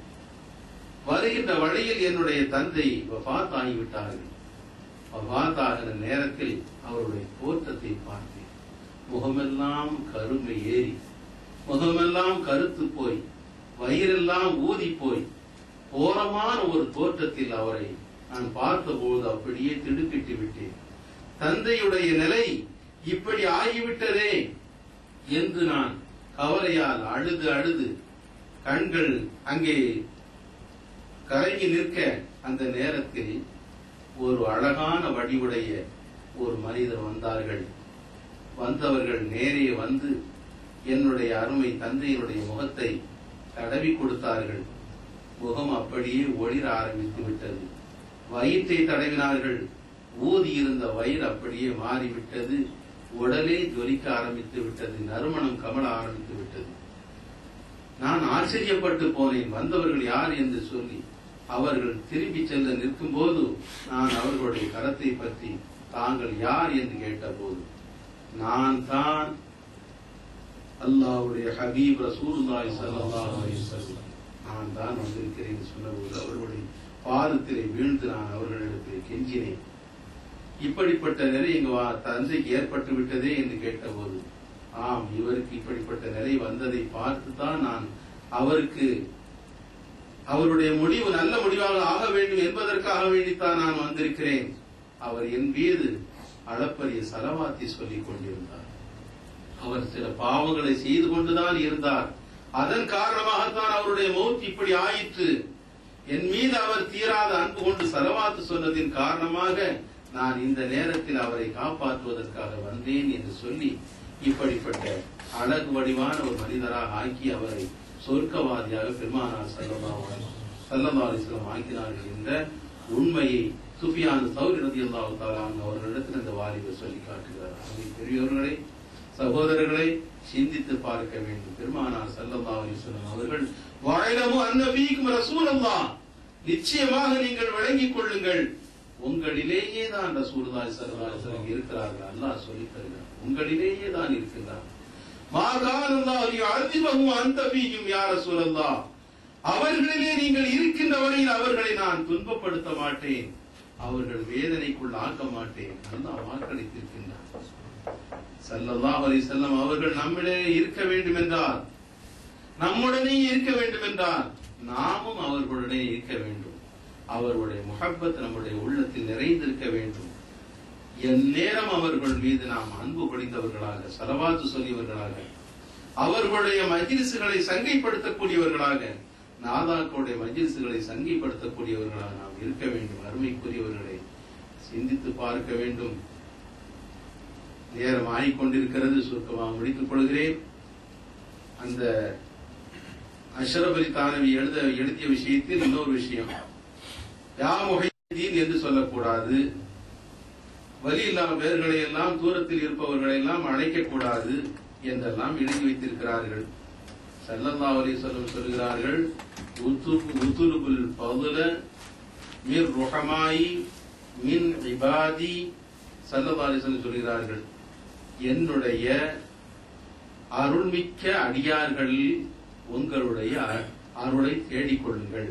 வருகின்ற வழியில் என்னுடைய தந்தை வஃபாத் ஆகிவிட்டார்கள். வஃபாத் ஆகிற நேரத்தில் அவருடைய தோற்றத்தை பார்த்தேன். முகமெல்லாம் கருமை ஏறி, முகமெல்லாம் கருத்து போய், வயிறெல்லாம் ஊதி போய், ஓரமான ஒரு தோற்றத்தில் அவரை நான் பார்த்தபோது அப்படியே திடுக்கிட்டு விட்டேன். தந்தையுடைய நிலை இப்படி ஆகிவிட்டதே என்று நான் கவலையால் அழுது அழுது கண்கள் அங்கே கரைங்கி நிற்க, அந்த நேரத்தில் ஒரு அழகான வடிவுடைய ஒரு மனிதர் வந்தார்கள். வந்தவர்கள் நேரே வந்து என்னுடைய அருமை தந்தையினுடைய முகத்தை தடவி கொடுத்தார்கள். முகம் அப்படியே ஒளிர ஆரம்பித்து விட்டது. வயிற்றை தடவினார்கள். ஊதி இருந்த வயிறு அப்படியே மாறிவிட்டது. உடலே ஜொலிக்க ஆரம்பித்து விட்டது. நறுமணம் கமல ஆரம்பித்து விட்டது. நான் ஆச்சரியப்பட்டு போனேன். வந்தவர்கள் யார் என்று சொல்லி அவர்கள் திரும்பி செல்ல நிற்கும் போது நான் அவர்களுடைய கரத்தை பற்றி தாங்கள் யார் என்று கேட்டபோது, நான் தான் அல்லாஹ்வுடைய ஹபீப் ரசூலுல்லாஹி ஸல்லல்லாஹு அலைஹி வஸல்லம், நான் தான் வந்திருக்கிறேன் சொன்னபோது அவர்களுடைய பாதத்திலே வீழ்ந்து நான் அவர்களிடத்தில் கெஞ்சினேன். இப்படிப்பட்ட நிலை எங்க தந்தைக்கு ஏற்பட்டு விட்டதே என்று கேட்டபோது, ஆம், இவருக்கு இப்படிப்பட்ட நிலை வந்ததை பார்த்துதான் நான் அவருக்கு அவருடைய முடிவு நல்ல முடிவாக ஆக வேண்டும் என்பதற்காக வேண்டித்தான் நான் வந்திருக்கிறேன். அவர் என் மீது அளப்பரிய சலவாத்தி சொல்லிக் கொண்டிருந்தார். அவர் சில பாவங்களை செய்து கொண்டுதான் இருந்தார். அதன் காரணமாகத்தான் அவருடைய மௌத் இப்படி ஆயிற்று. என் மீது அவர் தீராத அன்பு கொண்டு சலவாத்து சொன்னதின் காரணமாக நான் இந்த நேரத்தில் அவரை காப்பாற்றுவதற்காக வந்தேன் என்று சொல்லி இப்படிப்பட்ட அழகு வடிவான ஒரு மனிதராக ஆக்கி அவரை சொர்க்கவாதியாக பெருமானார் ஸல்லல்லாஹு அலைஹி வஸல்லம் ஆக்கினார்கள் என்ற உண்மையை சுஃபியான் ஸௌரி ரலியல்லாஹு தஆலா அவர்களிடத்தில் இந்த வாலிபர் சொல்லி காட்டுகிறார். பெரியவர்களே, சகோதரர்களை சிந்தித்து பார்க்க வேண்டும். பெருமானார் ஸல்லல்லாஹு அலைஹி வஸல்லம் அவர்கள் வஅலமு அன்ன ஃபீக்கும் ரசூலல்லாஹ், நிச்சயமாக நீங்கள் விளங்கிக் கொள்ளுங்கள், உங்களிலேயே தான் ரசூலுல்லாஹி ஸல்லல்லாஹு அலைஹி வஸல்லம் இருக்கிறார்கள். அல்லாஹ் சொல்லித் தருகிறார், உங்களிலேயே தான் இருக்கிறார். மா கான அல்லாஹு யுஅذிபஹும் அன்த ஃபீஹிம் யா ரசூலல்லாஹ், அவர்களிலே நீங்கள் இருக்கின்ற வரையில் அவர்களை நான் துன்பப்படுத்த மாட்டேன், அவர்கள் வேதனைக்குள் ஆக்க மாட்டேன். அல்லாஹ் வாக்களித்திருக்கின்றார். ஸல்லல்லாஹு அலைஹி வஸல்லம் அவர்கள் நம்மிலே இருக்க வேண்டும் என்றால், நம்முடனே இருக்க வேண்டும் என்றால், நாமும் அவர்களுடனே இருக்க வேண்டும். அவர்களுடைய முஹப்பத் நம்முடைய உள்ளத்தில் நிறைந்திருக்க வேண்டும். எந்நேரம் அவர்கள் மீது நாம் அன்பு பொழிந்தவர்களாக, ஸலவாத்து சொல்லியவர்களாக, அவர்களுடைய மஜ்லிஸ்களை சங்கைப்படுத்தக்கூடியவர்களாக, நாதாக்களுடைய மஜ்லிஸ்களை சங்கைப்படுத்தக்கூடியவர்களாக நாம் இருக்க வேண்டும். அருமைக்குரியவர்களை சிந்தித்து பார்க்க வேண்டும். நேரம் ஆகிக்கொண்டிருக்கிறது, சுருக்கமாக முடித்துக் கொள்கிறேன். அந்த அஷ்ரஃப் அலி தானவி எழுதிய விஷயத்தில் இன்னொரு விஷயம், யா முஹைதீன் என்று சொல்லக்கூடாது, வலி இல்லாம பேர்களை எல்லாம், தூரத்தில் இருப்பவர்களை எல்லாம் அழைக்கக்கூடாது என்றெல்லாம் எழுதி வைத்திருக்கிறார்கள். ஸல்லல்லாஹு அலைஹி வஸல்லம் சொல்கிறார்கள், உதுலுபுல் ஃபضல மிர் ருஹமாயி மின் இபாதி. ஸல்லல்லாஹு அலைஹி வஸல்லம் சொல்கிறார்கள், என்னுடைய அருள்மிக்க அடியார்களில் உங்களுடைய அருளை தேடிக்கொள்ளுங்கள்.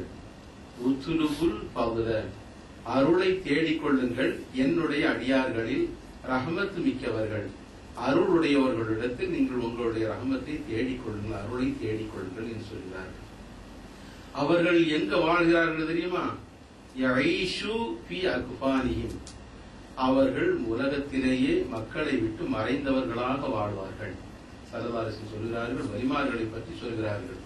உதுலுபுல் ஃபضல, அருளை தேடிக்கொள்ளுங்கள், என்னுடைய அடியார்களில் ரஹமத் மிக்கவர்கள், அருளுடையவர்களிடத்தில் நீங்கள் உங்களுடைய ரஹமத்தை தேடிக்கொள்ளுங்கள், அருளை தேடிக்கொள்ளுங்கள் என்று சொல்கிறார்கள். அவர்கள் எங்க வாழ்கிறார்கள் தெரியுமா? யஈஷு ஃபீ அக்ஃபானிஹிம், அவர்கள் உலகத்திலேயே மக்களை விட்டு மறைந்தவர்களாக வாழ்வார்கள். ஸல்லல்லாஹு அலைஹி வஸல்லம் சொல்கிறார்கள், வலிமார்களை பற்றி சொல்கிறார்கள்,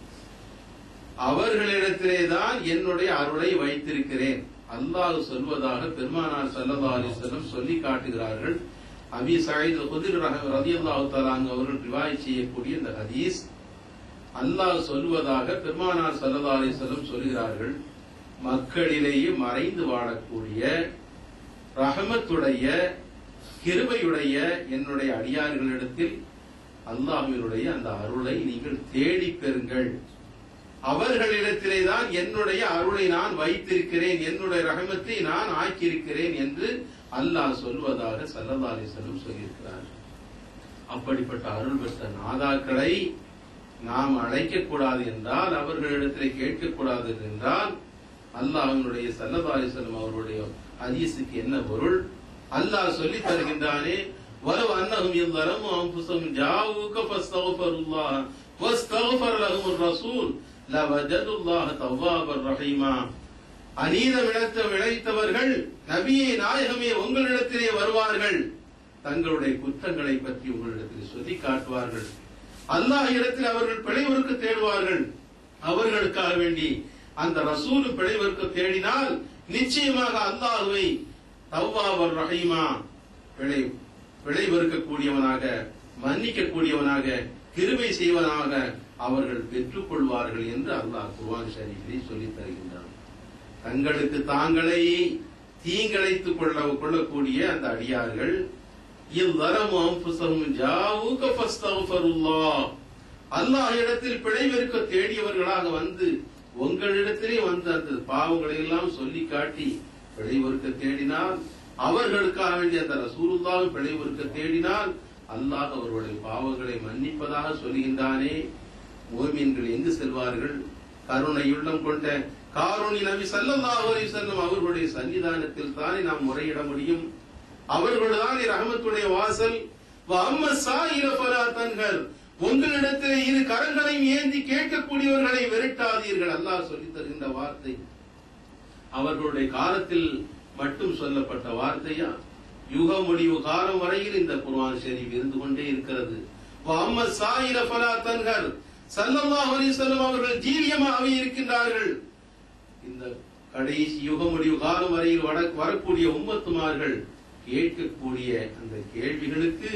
அவர்களிடத்திலேதான் என்னுடைய அருளை வைத்திருக்கிறேன். அல்லாஹ் சொல்வதாக பெருமானார் ஸல்லல்லாஹு அலைஹி வஸல்லம் சொல்லி காட்டுகிறார்கள். அபீ ஸஈத் குத்ரி ரலியல்லாஹு தஆலா அவர்கள் ரிவாயத் செய்யக்கூடிய இந்த ஹதீஸ், அல்லாஹ் சொல்வதாக பெருமானார் ஸல்லல்லாஹு அலைஹி வஸல்லம் சொல்கிறார்கள், மக்களிலேயே மறைந்து வாழக்கூடிய ரஹமத்துடைய கிருபையுடைய என்னுடைய அடியார்களிடத்தில் அல்லாஹ்வினுடைய அந்த அருளை நீங்கள் தேடி பெறுங்கள், அவர்களிடத்திலேதான் என்னுடைய அருளை நான் வைத்திருக்கிறேன், என்னுடைய ரஹமத்தை நான் ஆக்கியிருக்கிறேன் என்று அல்லாஹ் சொல்வதாக ஸல்லல்லாஹு அலைஹி வஸல்லம் சொல்லியிருக்கிறார். அப்படிப்பட்ட அருள் பெற்ற நாதாக்களை நாம் அழைக்க கூடாது என்றால், அவர்களிடத்திலே கேட்கக்கூடாது என்றால், அல்லாஹ்வுடைய ஸல்லல்லாஹு அலைஹி வஸல்லம் அவருடைய ஹதீஸுக்கு என்ன பொருள்? அல்லாஹ் சொல்லி தருகின்றானே, வலவ் அன்னஹும் யظلموا انفسهم جاءوك فاستغفروا الله واستغفر لهم الرسول لوجدوا الله توابا رحيما. அநீதம் இழைத்தவர்கள் நபியே நாயகமே உங்களிடத்திலே வருவார்கள், தங்களுடைய குற்றங்களை பற்றி உங்களிடத்தில் சொல்லி காட்டுவார்கள், அல்லாஹ் இடத்தில் அவர்கள் பிழைவருக்கு தேடுவார்கள். அவர்களுக்காக வேண்டி அந்த ரசூல் பிழைவருக்கு தேடினால் நிச்சயமாக அல்லாஹ்வை தவ்வாபர் ரஹீமா, பிழைவருக்கு கூடியவனாக, மன்னிக்க கூடியவனாக, கிருபை செய்வனாக அவர்கள் பெற்றுக் கொள்வார்கள் என்று அல்லாஹ் குர்ஆன் ஷரீஃபிலே சொல்லித் தருகின்றான். தங்களுக்கு தாங்களே தீங்கிழைத்துக் கொள்ளக்கூடிய அந்த அடியார்கள் அல்லாஹ் இடத்தில் பிழைவிருக்க தேடியவர்களாக வந்து உங்களிடத்திலே வந்து அந்த பாவங்களை எல்லாம் சொல்லி காட்டி பிழைவிருக்க தேடினால், அவர்களுக்காக வேண்டிய அந்த ரசூலுல்லாஹ் பிழைவிருக்க தேடினால் அல்லாஹ் அவர்களுடைய பாவங்களை மன்னிப்பதாக சொல்கின்றானே. முஃமின்கள் எங்கு செல்வார்கள்? கருணையுள்ளம் கொண்ட காருணி நபி ஸல்லல்லாஹு அலைஹி வஸல்லம் அவர்களுடைய சன்னிதானத்தில் தானே நாம் முறையிட முடியும். அவர்கள்தானே ரஹமத்துடைய வாசல். வஅம்ம ஸாயில ஃபலா தன்ஹர், உங்களிடத்திலே இரு கரங்களையும் ஏந்தி கேட்கக்கூடியவர்களை விரட்டாதீர்கள். அல்லாஹ் சொல்லித் தருகின்ற வார்த்தை அவர்களுடைய காலத்தில் மட்டும் சொல்லப்பட்ட வார்த்தையா? யுக முடிவு காலம் வரையில் இந்த குர்ஆன் ஷரீஃப் இருந்து கொண்டே இருக்கிறது. வஅம்ம ஸாயில ஃபலா தன்ஹர், ஸல்லல்லாஹு அலைஹி வஸல்லம் அவர்கள் ஜீவியமாகவே இருக்கின்றார்கள். இந்த கடைசி யுக முடிவு காலம் வரையில் வரக்கூடிய உம்மத்துமார்கள் கேட்கக்கூடிய அந்த கேள்விகளுக்கு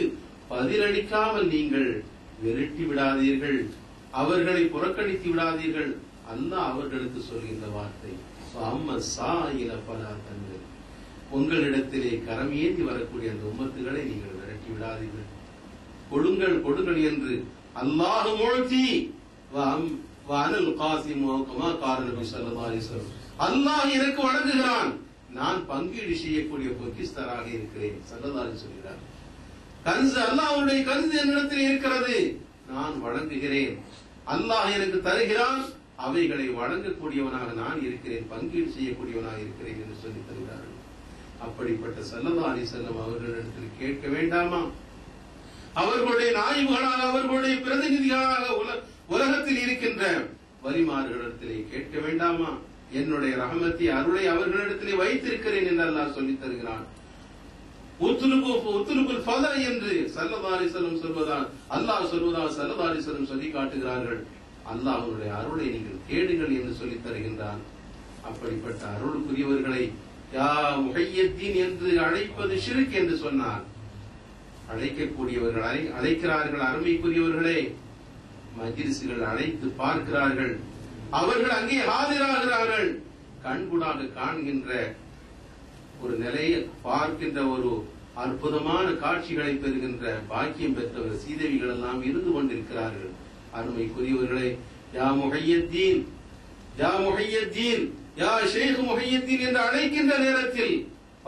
பதிலளிக்காமல் நீங்கள் விரட்டி விடாதீர்கள், அவர்களை புறக்கணித்து விடாதீர்கள். அல்லாஹ் அவர்களுக்கு சொல்கின்ற வார்த்தை உங்களிடத்திலே கரம் ஏந்தி வரக்கூடிய அந்த உம்மத்துகளை நீங்கள் விரட்டி விடாதீர்கள். கொடுங்கள் கொடுங்கள் என்று அல்லாஹ் முழ்த்தி அல்லாஹ் எனக்கு வழங்குகிறான், நான் பங்கீடு செய்யக்கூடிய பொக்கிஸ்தராக இருக்கிறேன் ஸல்லல்லாஹு அலைஹி சொல்கிறார். கன்ஸ் அல்லாஹ்வுடைய கன்ஸ் என்னிடத்தில் இருக்கிறது, நான் வழங்குகிறேன். அல்லாஹ் எனக்கு தருகிறான், அவைகளை வழங்கக்கூடியவனாக நான் இருக்கிறேன், பங்கீடு செய்யக்கூடியவனாக இருக்கிறேன் என்று சொல்லி தருகிறார்கள். அப்படிப்பட்ட ஸல்லல்லாஹு அலைஹி வஸல்லம் அவர்களிடத்தில் கேட்க வேண்டாமா? அவர்களுடைய நாயிபுகளாக, அவர்களுடைய பிரதிநிதிகளாக உலகத்தில் இருக்கின்ற வலிமார்களிடத்திலே கேட்க வேண்டாமா? என்னுடைய ரஹமத்தை, அருளை அவர்களிடத்திலே வைத்திருக்கிறேன் என்று அல்லாஹ் சொல்லித் தருகிறான். உத்துலுபுல் ஃபதா என்று ஸல்லல்லாஹு அலைஹி வஸல்லம் சொல்வதால், அல்லாஹ் சொல்வதால் ஸல்லல்லாஹு அலைஹி வஸல்லம் சொல்லி காட்டுகிறார்கள். அல்லாஹ்வுடைய அருளை நீங்கள் தேடுங்கள் என்று சொல்லித் தருகின்றான். அப்படிப்பட்ட அருளுக்குரியவர்களை யா முஹையத்தீன் என்று அழைப்பது ஷிர்க் என்று சொன்னார். அழைக்கக்கூடியவர்கள் அழைக்கிறார்கள், அருமைக்குரியவர்களே. மஜ்லிஸ்கள் அழைத்து பார்க்கிறார்கள், அவர்கள் அங்கே ஆஜராகிறார்கள். கண்கூடாக காண்கின்ற ஒரு நிலையை பார்க்கின்ற ஒரு அற்புதமான காட்சிகளை பெறுகின்ற பாக்கியம் பெற்றவர் சீதேவிகள் எல்லாம் இருந்து கொண்டிருக்கிறார்கள். அருமைக்குரியவர்களே, யா முஹையத்தீன், யா முஹையத்தீன், யா ஷேக் முஹையத்தீன் என்று அழைக்கின்ற நேரத்தில்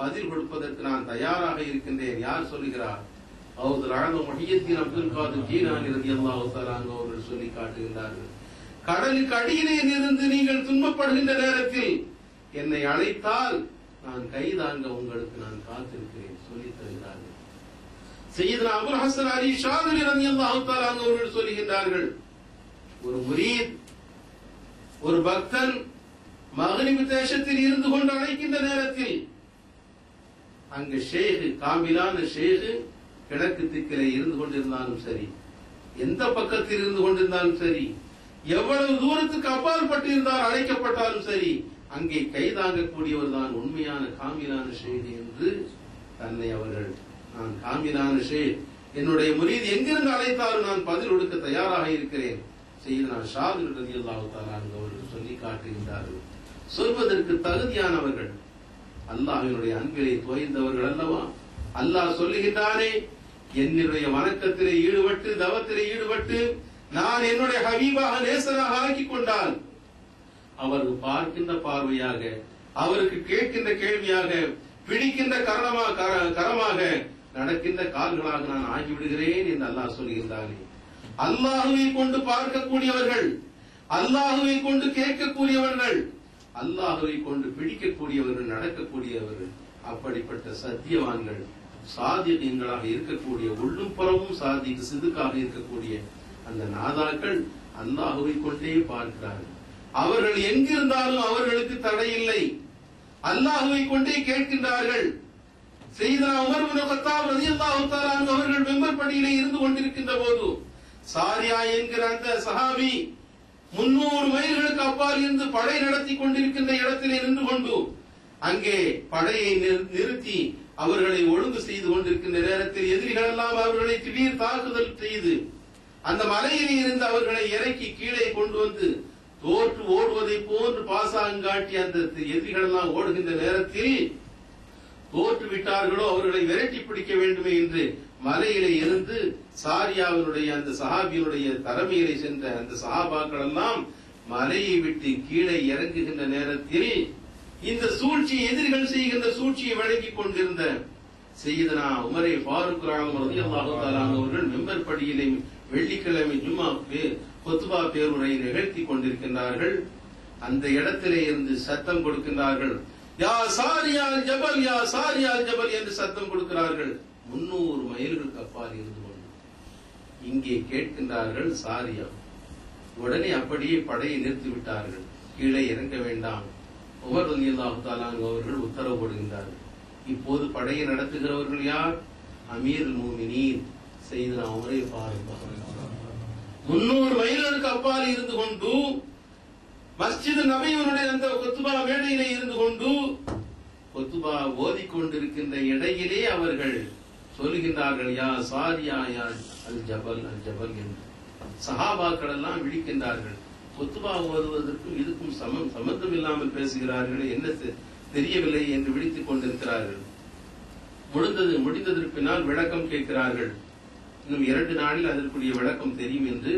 பதில் கொடுப்பதற்கு நான் தயாராக இருக்கின்றேன். யார் சொல்லுகிறார்? முஹையத்தீன் அப்துல் காதிர் ஜீலானி ரலியல்லாஹு தஆலா அவர்கள் சொல்லி காட்டுகின்றார்கள். கடலுக்கு அடியிலே இருந்து நீங்கள் துன்பப்படுகின்ற நேரத்தில் என்னை அழைத்தால் நான் கைதாங்க உங்களுக்கு நான் காத்திருக்கிறேன் சொல்லி தருகிறார்கள். சையதுனா அபுல் ஹஸன் அலி ஷாதிலி ரலியல்லாஹு தஆலா அவர்கள் சொல்லுகின்றார்கள், ஒரு முரீத், ஒரு பக்தன் மக்ரிப் தேசத்தில் இருந்து கொண்டு அழைக்கின்ற நேரத்தில் அங்கு ஷேக், காமிலான ஷேக் கிழக்கு திக்கிலே இருந்து கொண்டிருந்தாலும் சரி, எந்த பக்கத்தில் இருந்து கொண்டிருந்தாலும் சரி, எவ்வளவு தூரத்துக்கு அப்பால் பட்டிருந்தால் அழைக்கப்பட்டாலும் சரி, அங்கே கைதாங்கக்கூடியவர் தான் உண்மையான காமிலான ஷேக் என்று தன்னை அவர்கள், நான் காமிலான ஷேக், என்னுடைய முரீத் எங்கிருந்து அழைத்தாலும் நான் பதில் கொடுக்க தயாராக இருக்கிறேன் சையதுனா ஷாதிலி ரலியல்லாஹு தஆலா அவர்கள் சொல்லி காட்டுகின்றார்கள். சொல்வதற்கு தகுதியானவர்கள், அல்லாஹ்வினுடைய அன்பிலே தோய்ந்தவர்கள் அல்லவா? அல்லாஹ் சொல்லுகின்றானே, என்னுடைய வணக்கத்திலே ஈடுபட்டு தவத்திலே ஈடுபட்டு நான் என்னுடைய ஹபீபாக நேசராக ஆக்கிக் கொண்டால் அவருக்கு பார்க்கின்ற பார்வையாக, அவருக்கு கேட்கின்ற கேள்வியாக, பிடிக்கின்ற கரமாக, நடக்கின்ற கால்களாக நான் ஆகிவிடுகிறேன் என்று அல்லாஹ் சொல்லுகின்றானே. அல்லாஹுவை கொண்டு பார்க்கக்கூடியவர்கள், அல்லாஹுவை கொண்டு கேட்கக்கூடியவர்கள், அல்லாஹுவை கொண்டு பிடிக்கக்கூடியவர்கள், நடக்கக்கூடியவர்கள். அப்படிப்பட்ட சத்தியவான்கள், சாதிகங்களாக இருக்கக்கூடிய, உள்ளும் புறமும் சாதிக்கு சிதுக்காக இருக்கக்கூடிய அந்த நாதாக்கள் அல்லாஹுவை கொண்டே பார்க்கிறார்கள். அவர்கள் எங்கிருந்தாலும் அவர்களுக்கு தடையில்லை, அல்லாஹுவை கொண்டே கேட்கின்றார்கள். செய்தா உமர் இப்னு கத்தாப் ரலியல்லாஹு தஆலா அன்ஹு அவர்கள் மெம்பர் படியிலே இருந்து கொண்டிருக்கின்ற போது சாரியா என்கிற அந்த சஹாபி 300 மைல்களுக்கு அப்பால் இருந்து படை நடத்தி கொண்டிருக்கின்ற இடத்திலே நின்று கொண்டு அங்கே படையை நிறுத்தி அவர்களை ஒழுங்கு செய்து கொண்டிருக்கின்ற நேரத்தில் எதிரிகள் எல்லாம் அவர்களை திடீர் தாக்குதல் செய்து அந்த மலையிலே இருந்து அவர்களை இறக்கி கீழே கொண்டு வந்து தோற்று ஓடுவதை போன்று பாசாங்காட்டி அந்த எதிரிகள் எல்லாம் ஓடுகின்ற நேரத்தில் தோற்று விட்டார்களோ அவர்களை விரட்டி பிடிக்க வேண்டுமே என்று மலையிலே இருந்து சாரியாவினுடைய அந்த சஹாபியினுடைய தலைமையிலே சென்ற அந்த சஹாபாக்கள் எல்லாம் மலையை விட்டு கீழே இறங்குகின்ற நேரத்தில் இந்த சூழ்ச்சி, எதிரிகள் செய்கின்ற சூழ்ச்சியை வழங்கிக் கொண்டிருந்த சையதுனா உமரே ஃபாரூக் ரலியல்லாஹு தஆலா அவர்கள் மெம்பர் படியிலே வெள்ளிக்கிழமை ஜும்மா குத்பா பேருரை நிகழ்த்தி கொண்டிருக்கின்றார்கள். அந்த இடத்திலே இருந்து சத்தம் கொடுக்கின்றார்கள், யா சாரியால் ஜபல், யா சாரியால் ஜபல் என்று சத்தம் கொடுக்கிறார்கள். 300 மைல்களுக்கு அப்பால் இருந்து கொண்டு இங்கே கேட்கின்றார்கள் சாரியா. உடனே அப்படியே படையை நிறுத்தி விட்டார்கள், கீழே இறங்க வேண்டாம். உமர் ரலியல்லாஹு தஆலா அவர்கள் உத்தரவு போடுகின்றார்கள். இப்போது படையை நடத்துகிறவர்கள் யார்? அமீருல் முஃமினீன் சையதுனா உமரே ஃபாரூக். 300 மைல்களுக்கு அப்பால் இருந்து கொண்டு மஸ்ஜித் நபவியினுடைய அந்த குத்பா மேடையிலே இருந்து கொண்டு குத்பா ஓதிக்கொண்டிருக்கின்ற இடையிலே அவர்கள் சொல்லுகின்றார்கள், யா சாரியா யா அல் ஜபல் அல் ஜபல் என்று. சஹாபாக்கள் எல்லாம் விழிக்கின்றார்கள். குத்பா ஓதுவதற்கும் இதுக்கும் சம்பந்தம் இல்லாமல் பேசுகிறார்கள், என்ன தெரியவில்லை என்று விழித்துக் கொண்டிருக்கிறார்கள். முடிந்ததற்கு பின்னால் விளக்கம் கேட்கிறார்கள். இன்னும் 2 நாளில் அதற்குரிய விளக்கம் தெரியும் என்று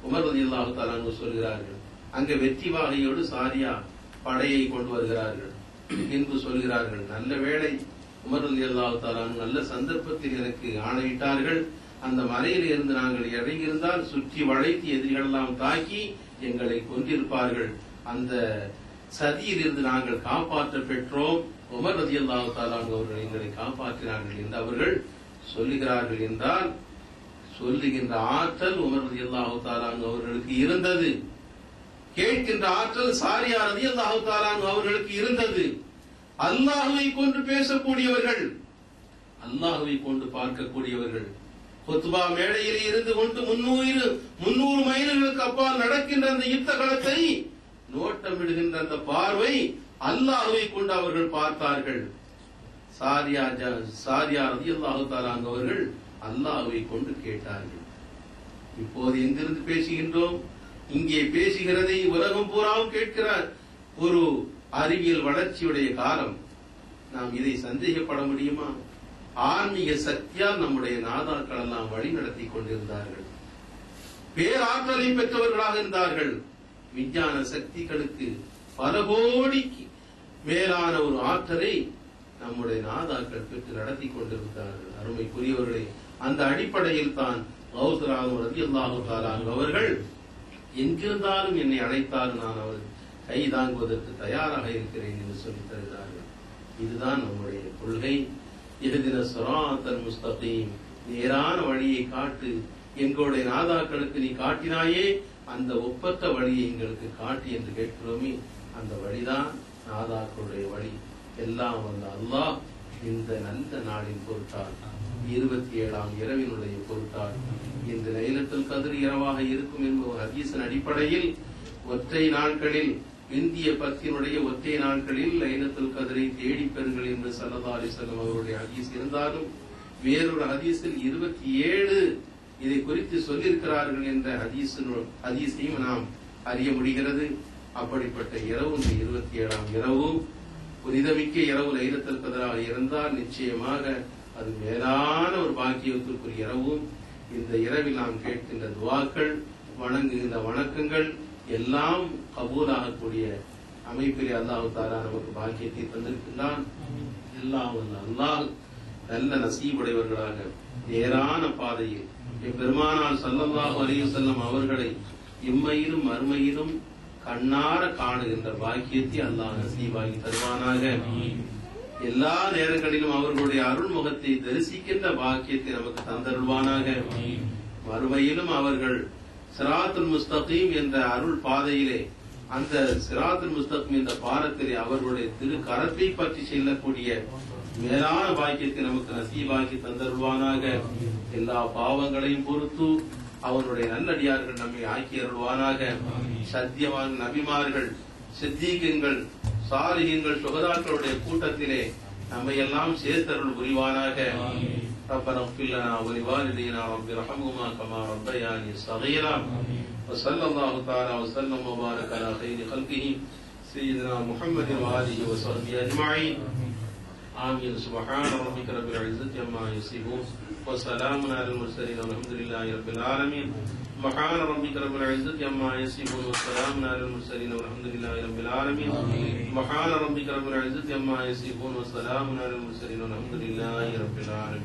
உமர் ரலியல்லாஹு தஆலா அன்ஹு சொல்கிறார்கள். அங்கே வெற்றி வாகையோடு சாரியா படையை கொண்டு வருகிறார்கள் என்று சொல்கிறார்கள். நல்ல வேளை உமர் ரலியல்லாஹு தஆலா அன்ஹு நல்ல சந்தர்ப்பத்தில் எனக்கு ஆணையிட்டார்கள். அந்த மலையில் இருந்து நாங்கள் இறங்கியிருந்தால் சுற்றி வளைத்து எதிரிகள் எல்லாம் தாக்கி எங்களை கொன்றிருப்பார்கள். அந்த சதியில் இருந்து நாங்கள் காப்பாற்ற பெற்றோம். உமர் ரலியல்லாஹு தஆலா அவர்கள் எங்களை காப்பாற்றினார்கள் என்று அவர்கள் சொல்லுகிறார்கள் என்றால், சொல்லுகின்ற ஆற்றல் உமர் ரலியல்லாஹு தஆலா அவர்களுக்கு இருந்தது. கேட்கின்ற ஆற்றல் சாரியா ரலியல்லாஹு தஆலா அவர்களுக்கு இருந்தது. அல்லாஹ்வை கொண்டு பேசக்கூடியவர்கள், அல்லாஹ்வை கொண்டு பார்க்கக்கூடியவர்கள், குத்பா மேடையில் இருந்து கொண்டு 300 மைல்களுக்கு அப்பால் நடக்கின்ற அந்த யுத்த களத்தை நோட்டமிடுகின்ற அந்த பார்வை அல்லாஹ்வை கொண்டு அவர்கள் பார்த்தார்கள். சாரியா ரலியல்லாஹு தஆலா அவர்கள் அல்லாஹ்வை கொண்டு கேட்டார்கள். இப்போது எங்கிருந்து பேசுகின்றோம்? இங்கே பேசுகிறதை உலகம் பூராவும் கேட்கிறார். ஒரு அறிவியல் வளர்ச்சியுடைய காலம். நாம் இதை சந்தேகப்பட முடியுமா? ஆன்மீக சக்தியால் நம்முடைய நாதாக்கள் எல்லாம் வழி நடத்தி கொண்டிருந்தார்கள். பேராற்றலை பெற்றவர்களாக இருந்தார்கள். விஞ்ஞான சக்திகளுக்கு பல கோடிக்கு மேலான ஒரு ஆற்றலை நம்முடைய நாதாக்கள் பெற்று நடத்தி கொண்டிருந்தார்கள். அருமைக்குரியவர்களே, அந்த அடிப்படையில் தான் கௌஸ் ஆலம் ரலியல்லாஹு தஆலா அவர்கள் எங்கிருந்தாலும் என்னை அழைத்தாலும் நான் அவர் கைதாங்குவதற்கு தயாராக இருக்கிறேன் என்று சொல்லித் தருகிறார்கள். இதுதான் நம்முடைய கொள்கை. இஹ்தின ஸிராத்தல் முஸ்தகீம், நேரான வழியை காட்டு. எங்களுடைய நாதாக்களுக்கு நீ காட்டினாயே அந்த ஒப்பற்ற வழியை எங்களுக்கு காட்டி என்று கேட்கிறோமே, அந்த வழிதான் நாதாக்களுடைய வழி. எல்லாம் வந்த அல்லாஹ் இந்த நல்ல நாளின் பொருட்டால் 27ஆம் இரவினுடைய பொருட்டால் இந்த லைலத்துல் கத்ர் இரவாக இருக்கும் என்ற ஒரு ஹதீஸின் அடிப்படையில் ஒற்றை நாட்களில், இந்திய பத்தினுடைய ஒற்றை நாட்களில் லைலத்துல் கத்ரை தேடி பெறுங்கள் என்று ஸல்லல்லாஹு அலைஹி வஸல்லம் அவருடைய ஹதீஸ் இருந்தாலும், வேறொரு ஹதீஸில் 27 இதை குறித்து சொல்லியிருக்கிறார்கள் என்ற ஹதீஸையும் நாம் அறிய முடிகிறது. அப்படிப்பட்ட இரவு 27ஆம் இரவு புனிதமிக்க இரவு லைலத்துல் கத்ராக இருந்தால் நிச்சயமாக அது மேலான ஒரு பாக்கியத்திற்குரிய இரவும். இந்த இரவில் நாம் கேட்கின்ற துவாக்கள், வணங்குகின்ற வணக்கங்கள் எல்லாம் கபூலாகக்கூடிய அமைப்பிலே அல்லாஹ் தஆலா நமக்கு பாக்கியத்தை தந்திருக்கின்றான். எல்லாம் அல்லாஹ் நல்ல நசீபுடையவர்களாக நேரான பாதையில் பெருமானார் ஸல்லல்லாஹு அலைஹி வஸல்லம் அவர்களை இம்மையிலும் மறுமையிலும் கண்ணார காணுகின்ற பாக்கியத்தை அல்லாஹ் நசீபாகி தருவானாக. எல்லா நேரங்களிலும் அவர்களுடைய அருள்முகத்தை தரிசிக்கின்ற பாக்கியத்தை நமக்கு தந்தருள்வானாக. மறுமையிலும் அவர்கள் சிராத்துல் முஸ்தகீம் என்ற அருள் பாதையிலே, அந்த சிராத்துல் முஸ்தகீம் என்ற பாரத்திலே அவர்களுடைய திரு கரத்தை பற்றி செல்லக்கூடிய மேலான பாக்கியத்தை நமக்கு நசீபாக்கி தந்தருள்வானாக. எல்லா பாவங்களையும் பொறுத்து அவனுடைய நல்லடியார்கள் நம்மை ஆக்கி அருள்வானாக. சத்தியவான் நபிமார்கள், சித்தீகங்கள், சாலிஹீன்கள், சுகதாக்களுடைய கூட்டத்திலே நம்மை எல்லாம் சேர்த்தருள் புரிவானாக. ربنا اغفر لنا ولوالدينا رب ارحمهما كما ربياني صغيرا وصلى الله تعالى وسلم وبارك على خير خلقه سيدنا محمد وآله وصحبه أجمعين. آمين. سبحان ربك رب العزة عما يصفون وسلام على المرسلين والحمد لله رب العالمين. سبحان ربك رب العزة عما يصفون وسلام على المرسلين والحمد لله رب العالمين. سبحان ربك رب العزة عما يصفون وسلام على المرسلين والحمد لله رب العالمين.